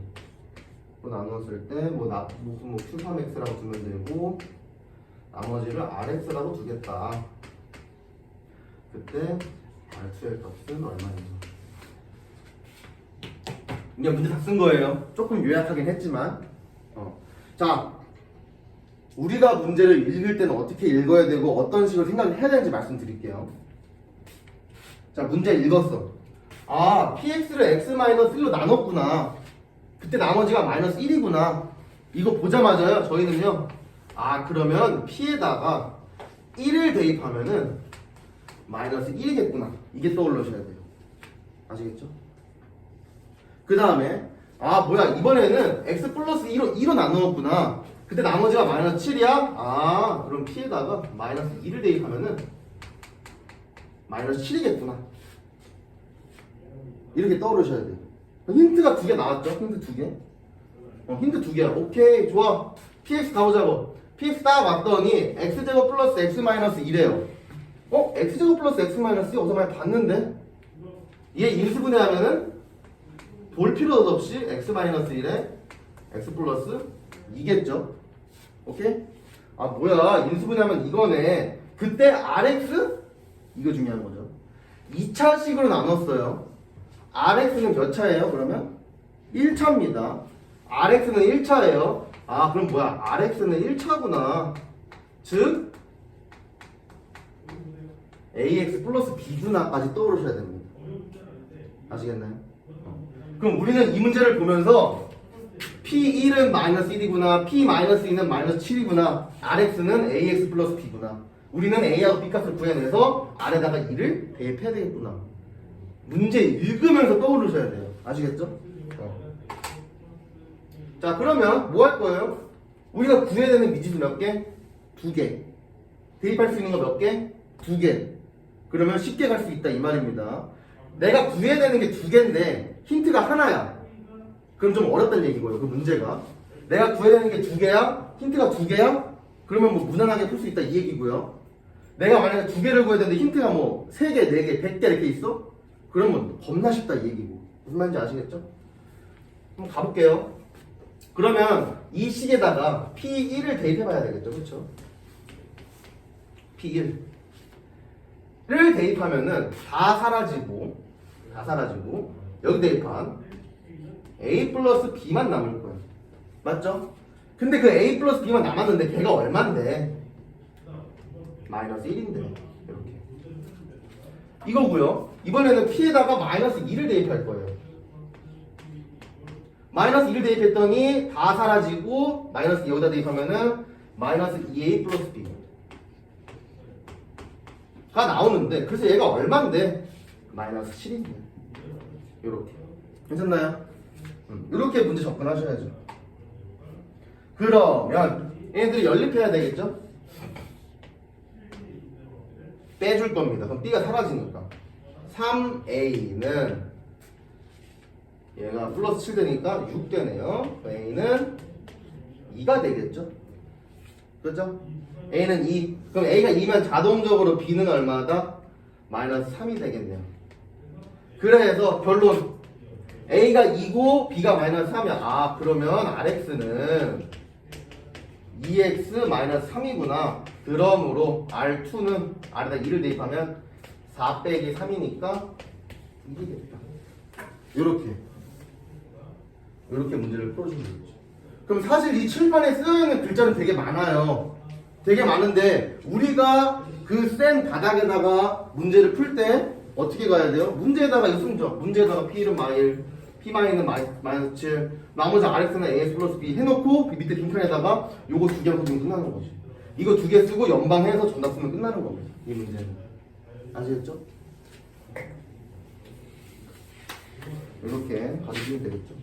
나눴을 때 뭐 몫은 뭐 q3x라고 두면 되고 나머지를 rx라고 두겠다. 그때 R2의 값은 얼마인가? 이게 문제 다 쓴 거예요. 조금 요약하긴 했지만 자, 우리가 문제를 읽을 때는 어떻게 읽어야 되고 어떤 식으로 생각을 해야 되는지 말씀드릴게요. 자, 문제 읽었어. 아, px를 x-1로 나눴구나. 그때 나머지가 마이너스 1이구나. 이거 보자마자요 저희는요, 아 그러면 p에다가 1을 대입하면은 마이너스 1이겠구나. 이게 떠올르셔야 돼요. 아시겠죠? 그 다음에 아 뭐야, 이번에는 x 플러스 2로 나누었구나. 그때 나머지가 마이너스 7이야? 아 그럼 p에다가 마이너스 2를 대입하면은 마이너스 7이겠구나. 이렇게 떠오르셔야 돼요. 힌트가 2개 나왔죠? 힌트 2개. 힌트 2개야. 오케이, 좋아. px 가보자고. px 딱 왔더니 x제곱 플러스 x 마이너스 2래요. x제곱 플러스 x 마이너스 2 어디서 많이 봤는데? 얘 인수분해하면은 볼 필요도 없이 x 마이너스 1에 x 플러스 2겠죠? 오케이? 아 뭐야, 인수분해하면 이거네. 그때 rx? 이거 중요한 거죠. 2차식으로 나눴어요. rx는 몇 차예요 그러면? 1차입니다. rx는 1차예요. 아 그럼 뭐야, rx는 1차구나. 즉 ax 플러스 b구나까지 떠오르셔야 됩니다. 아시겠나요? 그럼 우리는 이 문제를 보면서 p1은 마이너스 1이구나, p-2는 마이너스 7이구나, rx는 ax 플러스 b구나. 우리는 a하고 b 값을 구해내서 r에다가 2를 대입해야 되겠구나. 문제 읽으면서 떠오르셔야 돼요. 아시겠죠? 자, 그러면 뭐 할 거예요? 우리가 구해야 되는 미지수 몇 개? 2개. 대입할 수 있는 거 몇 개? 2개. 그러면 쉽게 갈 수 있다 이 말입니다. 내가 구해야 되는 게 2개인데 힌트가 하나야. 그럼 좀 어렵다는 얘기고요. 그 문제가 내가 구해야 되는 게 2개야? 힌트가 2개야? 그러면 뭐 무난하게 풀 수 있다 이 얘기고요. 내가 만약에 2개를 구해야 되는데 힌트가 뭐 3개, 4개, 100개 이렇게 있어? 그러면 겁나 쉽다 이 얘기고. 무슨 말인지 아시겠죠? 한번 가볼게요. 그러면 이 식에다가 P1을 대입해봐야 되겠죠, 그렇죠? P1을 대입하면은 다 사라지고 여기 대입한 A 플러스 B만 남을 거예요. 맞죠? 근데 그 A 플러스 B만 남았는데 걔가 얼만데? 마이너스 1인데 이렇게 이거고요. 이번에는 P에다가 마이너스 2를 대입할 거예요. 마이너스 2를 대입했더니 다 사라지고 마이너스 2 여기다 대입하면은 마이너스 2A 플러스 B가 나오는데, 그래서 얘가 얼만데? 마이너스 7인데 이렇게. 괜찮나요? 이렇게 문제 접근하셔야죠. 그러면 얘네들이 연립해야 되겠죠? 빼줄 겁니다. 그럼 B가 사라지니까 3A는 얘가 플러스 7 되니까 6 되네요. A는 2가 되겠죠? 그렇죠? A는 2. 그럼 A가 2면 자동적으로 B는 얼마다? 마이너스 3이 되겠네요. 그래서 결론 A가 2고 B가 마이너스 3이야. 아 그러면 RX는 2X 마이너스 3이구나. 그러므로 R2는 R에다 2를 대입하면 4 빼기 3이니까 1이겠다. 요렇게 문제를 풀어주면 되겠죠. 그럼 사실 이 칠판에 쓰여있는 글자는 되게 많아요. 되게 많은데 우리가 그 센 바닥에다가 문제를 풀 때 어떻게 가야 돼요? 문제에다가 이거 쓰면 죠. 문제에다가 P는 마일, P-는 마이너스 7, 나머지 RX는 AX 플러스 B 해놓고 밑에 빈칸에다가 요거 두 개만 쓰면 끝나는 거지. 이거 두 개 쓰고 연방해서 정답 쓰면 끝나는 겁니다. 이 문제는. 아시겠죠? 이렇게 가주시면 되겠죠.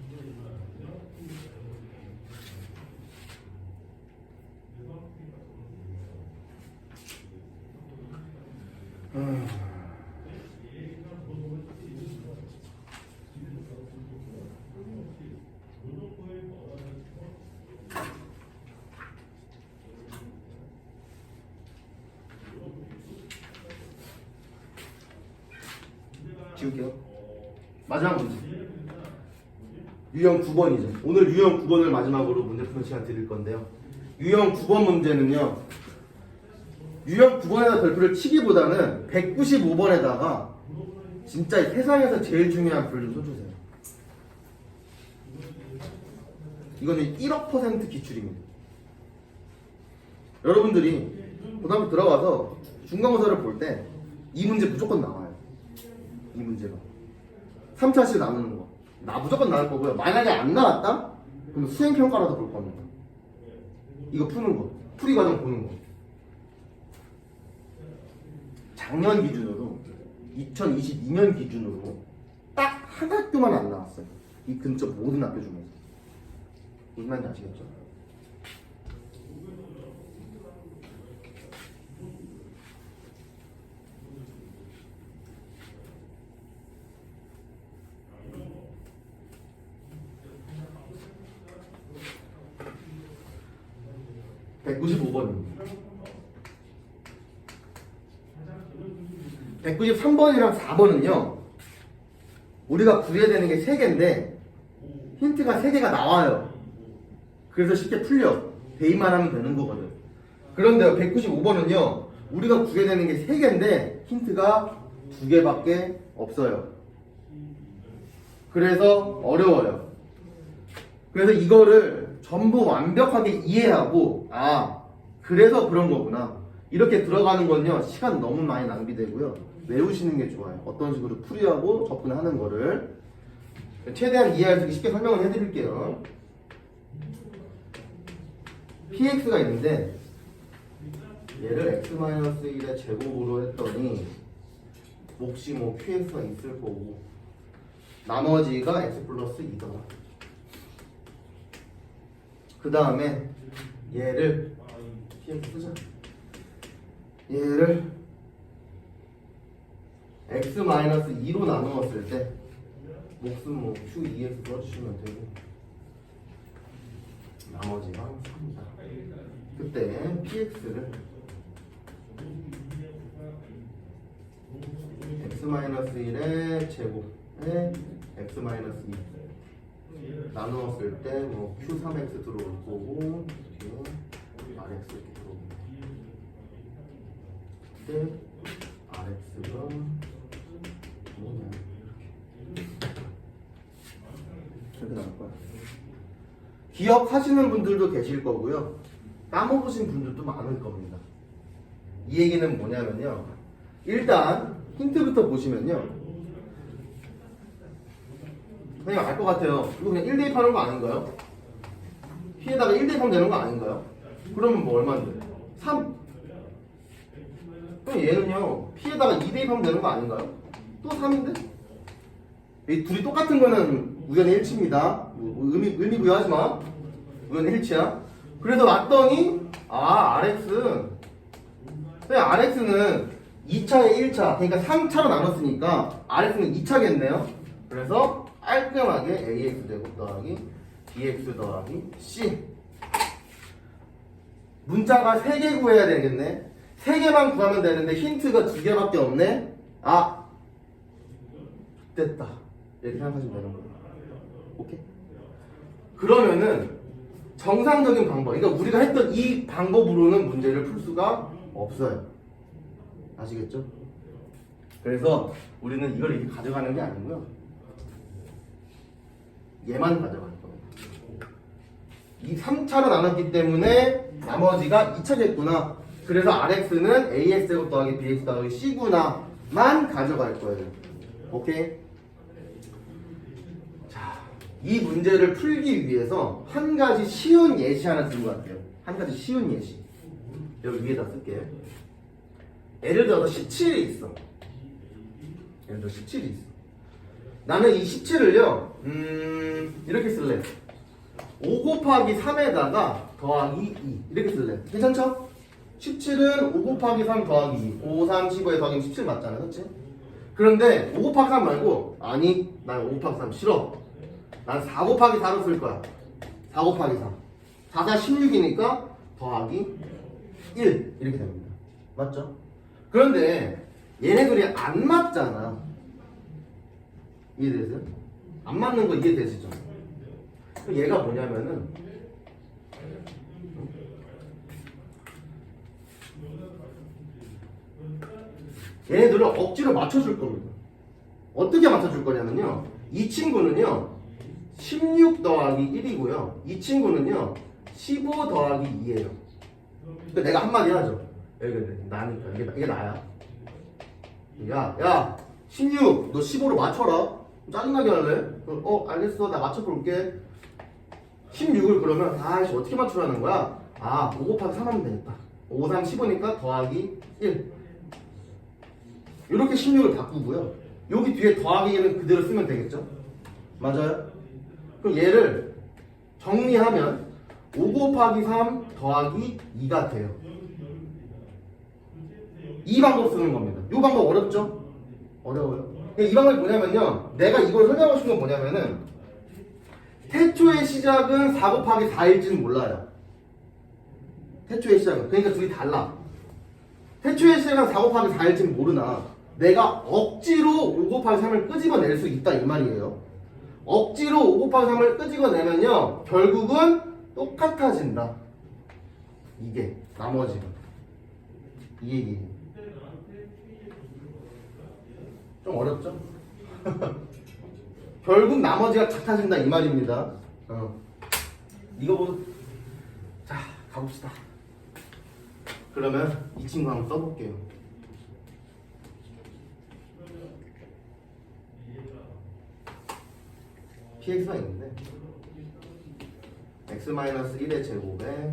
지울게요. 마지막 문제. 유형 9번이죠. 오늘 유형 9번을 마지막으로 문제 푸는 시간 드릴 건데요. 유형 9번 문제는요. 유형 9번에다 별표를 치기보다는 195번에다가 진짜 세상에서 제일 중요한 별을 좀 써주세요. 이거는 1억% 기출입니다. 여러분들이 고등학교 들어가서 중간고사를 볼 때 이 문제 무조건 나와요. 이 문제가 3차씩 나누는 거 무조건 나올 거고요. 만약에 안 나왔다? 그럼 수행평가라도 볼 겁니다. 이거 푸는 거 풀이 과정 보는 거. 작년 기준으로 2022년 기준으로 딱 한 학교만 안 나왔어요. 이 근처 모든 학교 중에서. 무슨 말인지 아시겠죠? (195번입니다) 193번이랑 4번은요 우리가 구해야 되는 게 3개인데 힌트가 3개가 나와요. 그래서 쉽게 풀려. 대입만 하면 되는 거거든. 그런데 195번은요 우리가 구해야 되는 게 3개인데 힌트가 2개밖에 없어요. 그래서 어려워요. 그래서 이거를 전부 완벽하게 이해하고 그래서 그런 거구나 이렇게 들어가는 건요 시간 너무 많이 낭비되고요. 외우시는 게 좋아요. 어떤 식으로 풀이하고 접근하는 거를 최대한 이해할 수 있게 쉽게 설명을 해드릴게요. px가 있는데 얘를 x-1의 제곱으로 했더니 몫이 뭐 qx가 있을 거고 나머지가 x 플러스 2더라. 그 다음에 얘를 px 쓰자. 얘를 x-2로 나누었을 때 몫은 뭐 q2x 써주시면 되고 나머지가 3이다. 그때 px를 x-1의 제곱에 x-2 나누었을 때 뭐 q3x 들어올 거고 뒤에 rx 이렇게 들어옵니다. 그때 rx가 뭐냐 이렇게 나올 거야. 기억하시는 분들도 계실 거고요. 까먹으신 분들도 많을 겁니다. 이 얘기는 뭐냐면요. 일단 힌트부터 보시면요. 선생님 알 것 같아요. 이거 그냥 1 대입하는 거 아닌가요? P에다가 1 대입하면 되는 거 아닌가요? 그러면 뭐 얼마인데? 3. 그럼 얘는요. P에다가 2 대입하면 되는 거 아닌가요? 또 3인데? 이 둘이 똑같은 거는 우연의 일치입니다. 의미 부여하지 마. 우연의 일치야. 그래서 왔더니 RX는 2차에 1차 그러니까 3차로 나눴으니까 RX는 2차겠네요. 그래서 깔끔하게 AX 제곱 더하기 BX 더하기 C. 문자가 3개 구해야 되겠네. 3개만 구하면 되는데 힌트가 2개밖에 없네. 됐다. 이렇게 생각하시면 되는 거예요. 오케이? 그러면은 정상적인 방법, 그러니까 우리가 했던 이 방법으로는 문제를 풀 수가 없어요. 아시겠죠? 그래서 우리는 이걸 이렇게 가져가는 게 아니고요. 얘만 가져갈 거예요. 이 3차로 나눴기 때문에 나머지가 2차겠구나. 그래서 RX는 AX제곱 더하기 BX 더하기 C구나만 가져갈 거예요. 오케이? 자, 이 문제를 풀기 위해서 한 가지 쉬운 예시 하나 들고 갈게요. 한 가지 쉬운 예시. 여기 위에다 쓸게요. 예를 들어서 17이 있어. 예를 들어 17이 있어. 나는 이 17을요, 이렇게 쓸래. 5 곱하기 3에다가 더하기 2. 이렇게 쓸래. 괜찮죠? 17은 5 곱하기 3 더하기 2. 5, 3, 15에 더하기 17 맞잖아. 그치? 그런데 5 곱하기 3 말고, 아니, 난 5 곱하기 3 싫어. 난 4 곱하기 4로 쓸 거야. 4 곱하기 4. 4, 4, 16이니까 더하기 1. 이렇게 됩니다. 맞죠? 그런데 얘네들이 안 맞잖아. 이해되세요? 안 맞는 거 이해되시죠? 얘가 뭐냐면은 얘네들을 억지로 맞춰줄 겁니다. 어떻게 맞춰줄 거냐면요, 이 친구는요 16 더하기 1이고요 이 친구는요 15 더하기 2예요. 그러니까 내가 한마디 하죠. 나니까 이게 나야. 야 16 너 15로 맞춰라. 짜증나게 할래? 알겠어, 나 맞춰볼게. 16을 그러면 아이씨 어떻게 맞추라는 거야? 5 곱하기 3 하면 되겠다. 5, 3, 15니까 더하기 1. 이렇게 16을 바꾸고요. 여기 뒤에 더하기 1은 그대로 쓰면 되겠죠? 맞아요? 그럼 얘를 정리하면 5 곱하기 3 더하기 2가 돼요. 이 방법 쓰는 겁니다. 이 방법 어렵죠? 어려워요. 이 방법이 뭐냐면요, 내가 이걸 설명하고 싶은 건 뭐냐면은 태초의 시작은 4 곱하기 4일지는 몰라요. 태초의 시작은. 그러니까 둘이 달라. 태초의 시작은 4 곱하기 4일지는 모르나 내가 억지로 5 곱하기 3을 끄집어낼 수 있다 이 말이에요. 억지로 5 곱하기 3을 끄집어내면요 결국은 똑같아진다. 이게 나머지가 이 얘기예요. 좀 어렵죠? 결국 나머지가 같아진다 이 말입니다. 이거 보고 자 가봅시다. 그러면 이 친구 한번 써볼게요. px가 있는데 x-1의 제곱에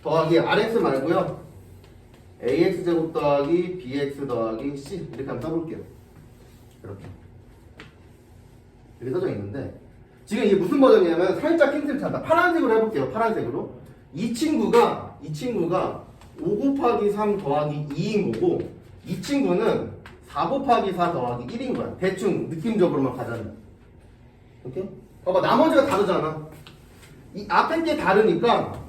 더하기 rx 말고요 ax 제곱 더하기 bx 더하기 c 이렇게 한번 써볼게요. 이렇게 써져 있는데 지금 이게 무슨 버전이냐면 살짝 힌트를 찾다. 파란색으로 해볼게요. 파란색으로 이 친구가 5 곱하기 3 더하기 2인 거고 이 친구는 4 곱하기 4 더하기 1인 거야. 대충 느낌적으로만 가자면. 오케이? 봐봐, 나머지가 다르잖아. 이 앞에 게 다르니까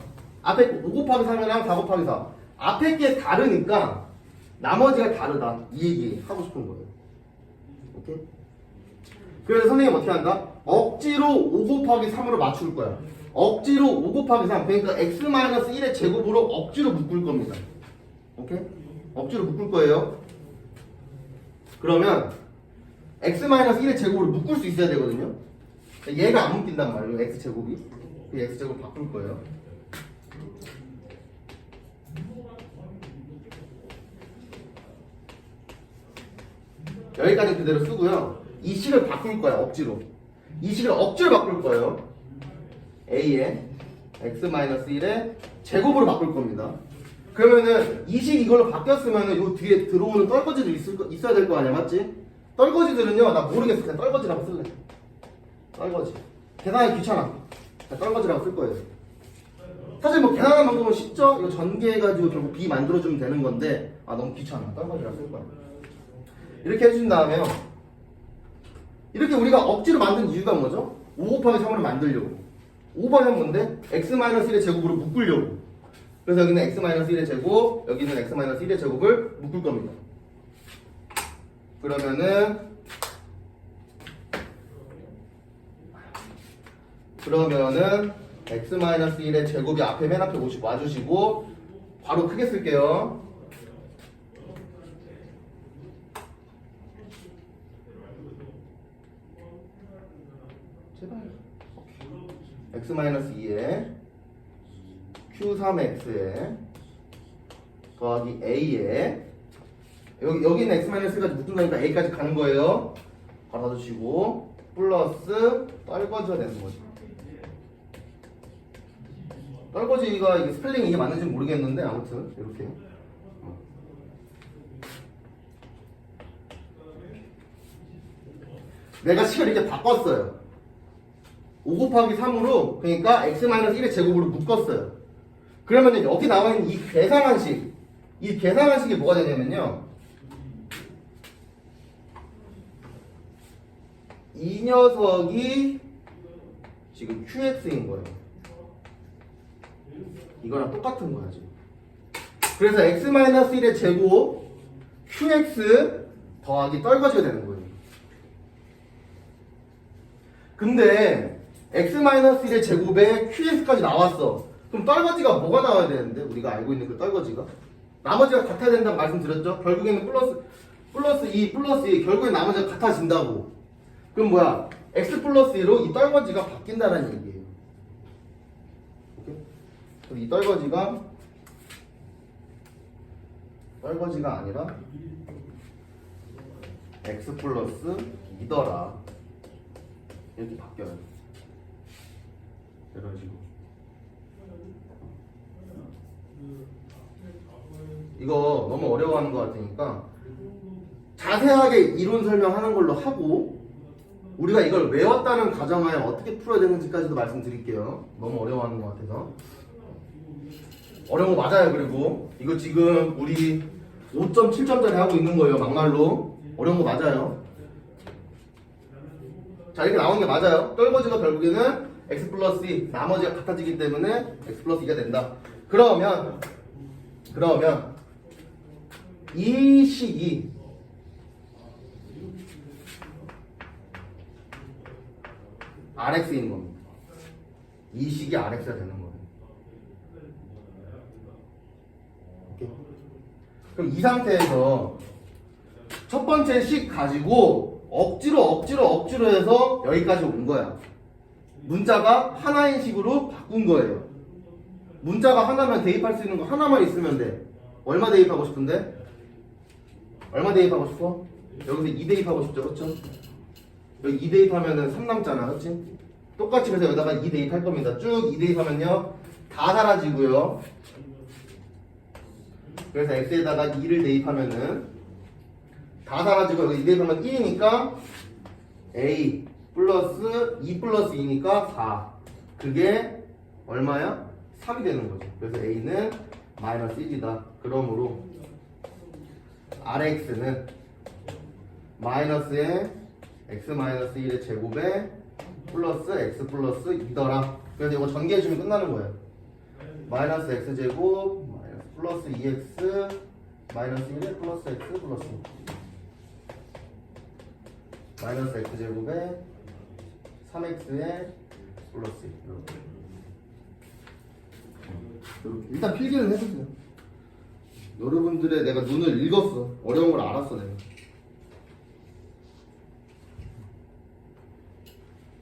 앞에 5 곱하기 3이랑 4 곱하기 4 앞에 게 다르니까 나머지가 다르다 이 얘기 하고 싶은 거예요. 오케이? 그래서 선생님 어떻게 한다? 억지로 5 곱하기 3으로 맞출 거야. 억지로 5 곱하기 3 그러니까 x-1의 제곱으로 억지로 묶을 겁니다. 오케이? 억지로 묶을 거예요. 그러면 x-1의 제곱으로 묶을 수 있어야 되거든요. 얘가 안 묶인단 말이에요. x제곱이. 그 x제곱 바꿀 거예요. 여기까지 그대로 쓰고요. 이 식을 바꿀 거야. 억지로. 이 식을 억지로 바꿀 거예요. a의 x-1의 제곱으로 바꿀 겁니다. 그러면은 이 식 이걸로 바뀌었으면은 요 뒤에 들어오는 떨거지도 있어야 될 거 아니야, 맞지? 떨거지들은요, 나 모르겠어. 그냥 떨거지라고 쓸래. 떨거지. 계산하기 귀찮아. 그냥 떨거지라고 쓸 거예요. 사실 뭐 계산하는 방법은 쉽죠? 이거 전개해가지고 결국 b 만들어주면 되는 건데, 너무 귀찮아. 떨거지라고 쓸 거야. 이렇게 해준 다음에요. 이렇게 우리가 억지로 만든 이유가 뭐죠? 5 곱하기 3으로 만들려고. 5 곱하기 3은 뭔데? x-1의 제곱으로 묶으려고. 그래서 여기는 x-1의 제곱, 여기는 x-1의 제곱을 묶을 겁니다. 그러면은 x-1의 제곱이 앞에 맨 앞에 와주시고 바로 크게 쓸게요. 제발. x-2에 q3x에 더하기 a에 여기는 x-1까지 묶는다니까 a까지 가는 거예요. 받아주시고 플러스 떨궈져야 되는 거죠. 떨궈지기가 이게 스펠링이 이게 맞는지 모르겠는데 아무튼 이렇게 내가 식을 이렇게 바꿨어요. 5 곱하기 3으로 그러니까 x-1의 제곱으로 묶었어요. 그러면 여기 나와 있는 이 계산한식 이 계산한식이 뭐가 되냐면요, 이 녀석이 지금 qx인 거예요. 이거랑 똑같은 거야 지금. 그래서 x-1의 제곱 qx 더하기 떨궈져야 되는 거예요. 근데 x-1의 제곱에 qx까지 나왔어. 그럼 떨거지가 뭐가 나와야 되는데? 우리가 알고 있는 그 떨거지가 나머지가 같아야 된다고 말씀드렸죠? 결국에는 플러스 2 플러스 2 결국엔 나머지가 같아진다고. 그럼 뭐야? x 플러스 2로 이 떨거지가 바뀐다는 얘기예요. 오케이? 그럼 이 떨거지가 아니라 x 플러스 2더라 이렇게 바뀌어요. 이런 식으로. 이거 너무 어려워하는 것 같으니까 자세하게 이론 설명하는 걸로 하고 우리가 이걸 외웠다는 가정하에 어떻게 풀어야 되는지까지도 말씀드릴게요. 너무 어려워하는 것 같아서. 어려운 거 맞아요. 그리고 이거 지금 우리 5.7점짜리 하고 있는 거예요. 막말로. 어려운 거 맞아요. 자, 이렇게 나오는 게 맞아요. 떨거지가 결국에는 x 플러스 2 나머지가 같아지기 때문에 x 플러스 2가 된다. 그러면 이 식이 RX인 겁니다. 이 식이 RX가 되는 거예요. 오케이? 그럼 이 상태에서 첫 번째 식 가지고 억지로 해서 여기까지 온 거야. 문자가 하나인 식으로 바꾼 거예요. 문자가 하나면 대입할 수 있는 거 하나만 있으면 돼. 얼마 대입하고 싶은데? 얼마 대입하고 싶어? 여기서 2 대입하고 싶죠, 그렇죠? 여기 2 대입하면은 3 남잖아, 그렇지? 똑같이 그래서 여기다가 2 대입할 겁니다. 쭉 2 대입하면요 다 사라지고요. 그래서 x에다가 2를 대입하면은 다 사라지고 여기 2 대입하면 1이니까 a 플러스 2 플러스 2니까 4. 그게 얼마야? 3이 되는 거죠. 그래서 a는 마이너스 1이다. 그러므로 rx는 마이너스의 x-1의 제곱에 플러스 x 플러스 2더라. 그래서 이거 전개해주면 끝나는 거예요. 마이너스 x제곱 마이너스 플러스 2x 마이너스 1에 플러스 x 플러스 2 마이너스 x제곱에 3x에 플러스 2 이렇게. 일단 필기는 해주세요. 여러분들의 내가 눈을 읽었어. 어려운 걸 알았어 내가.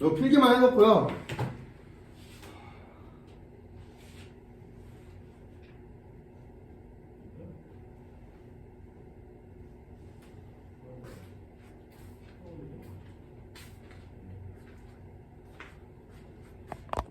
이거 필기만 해놓고요.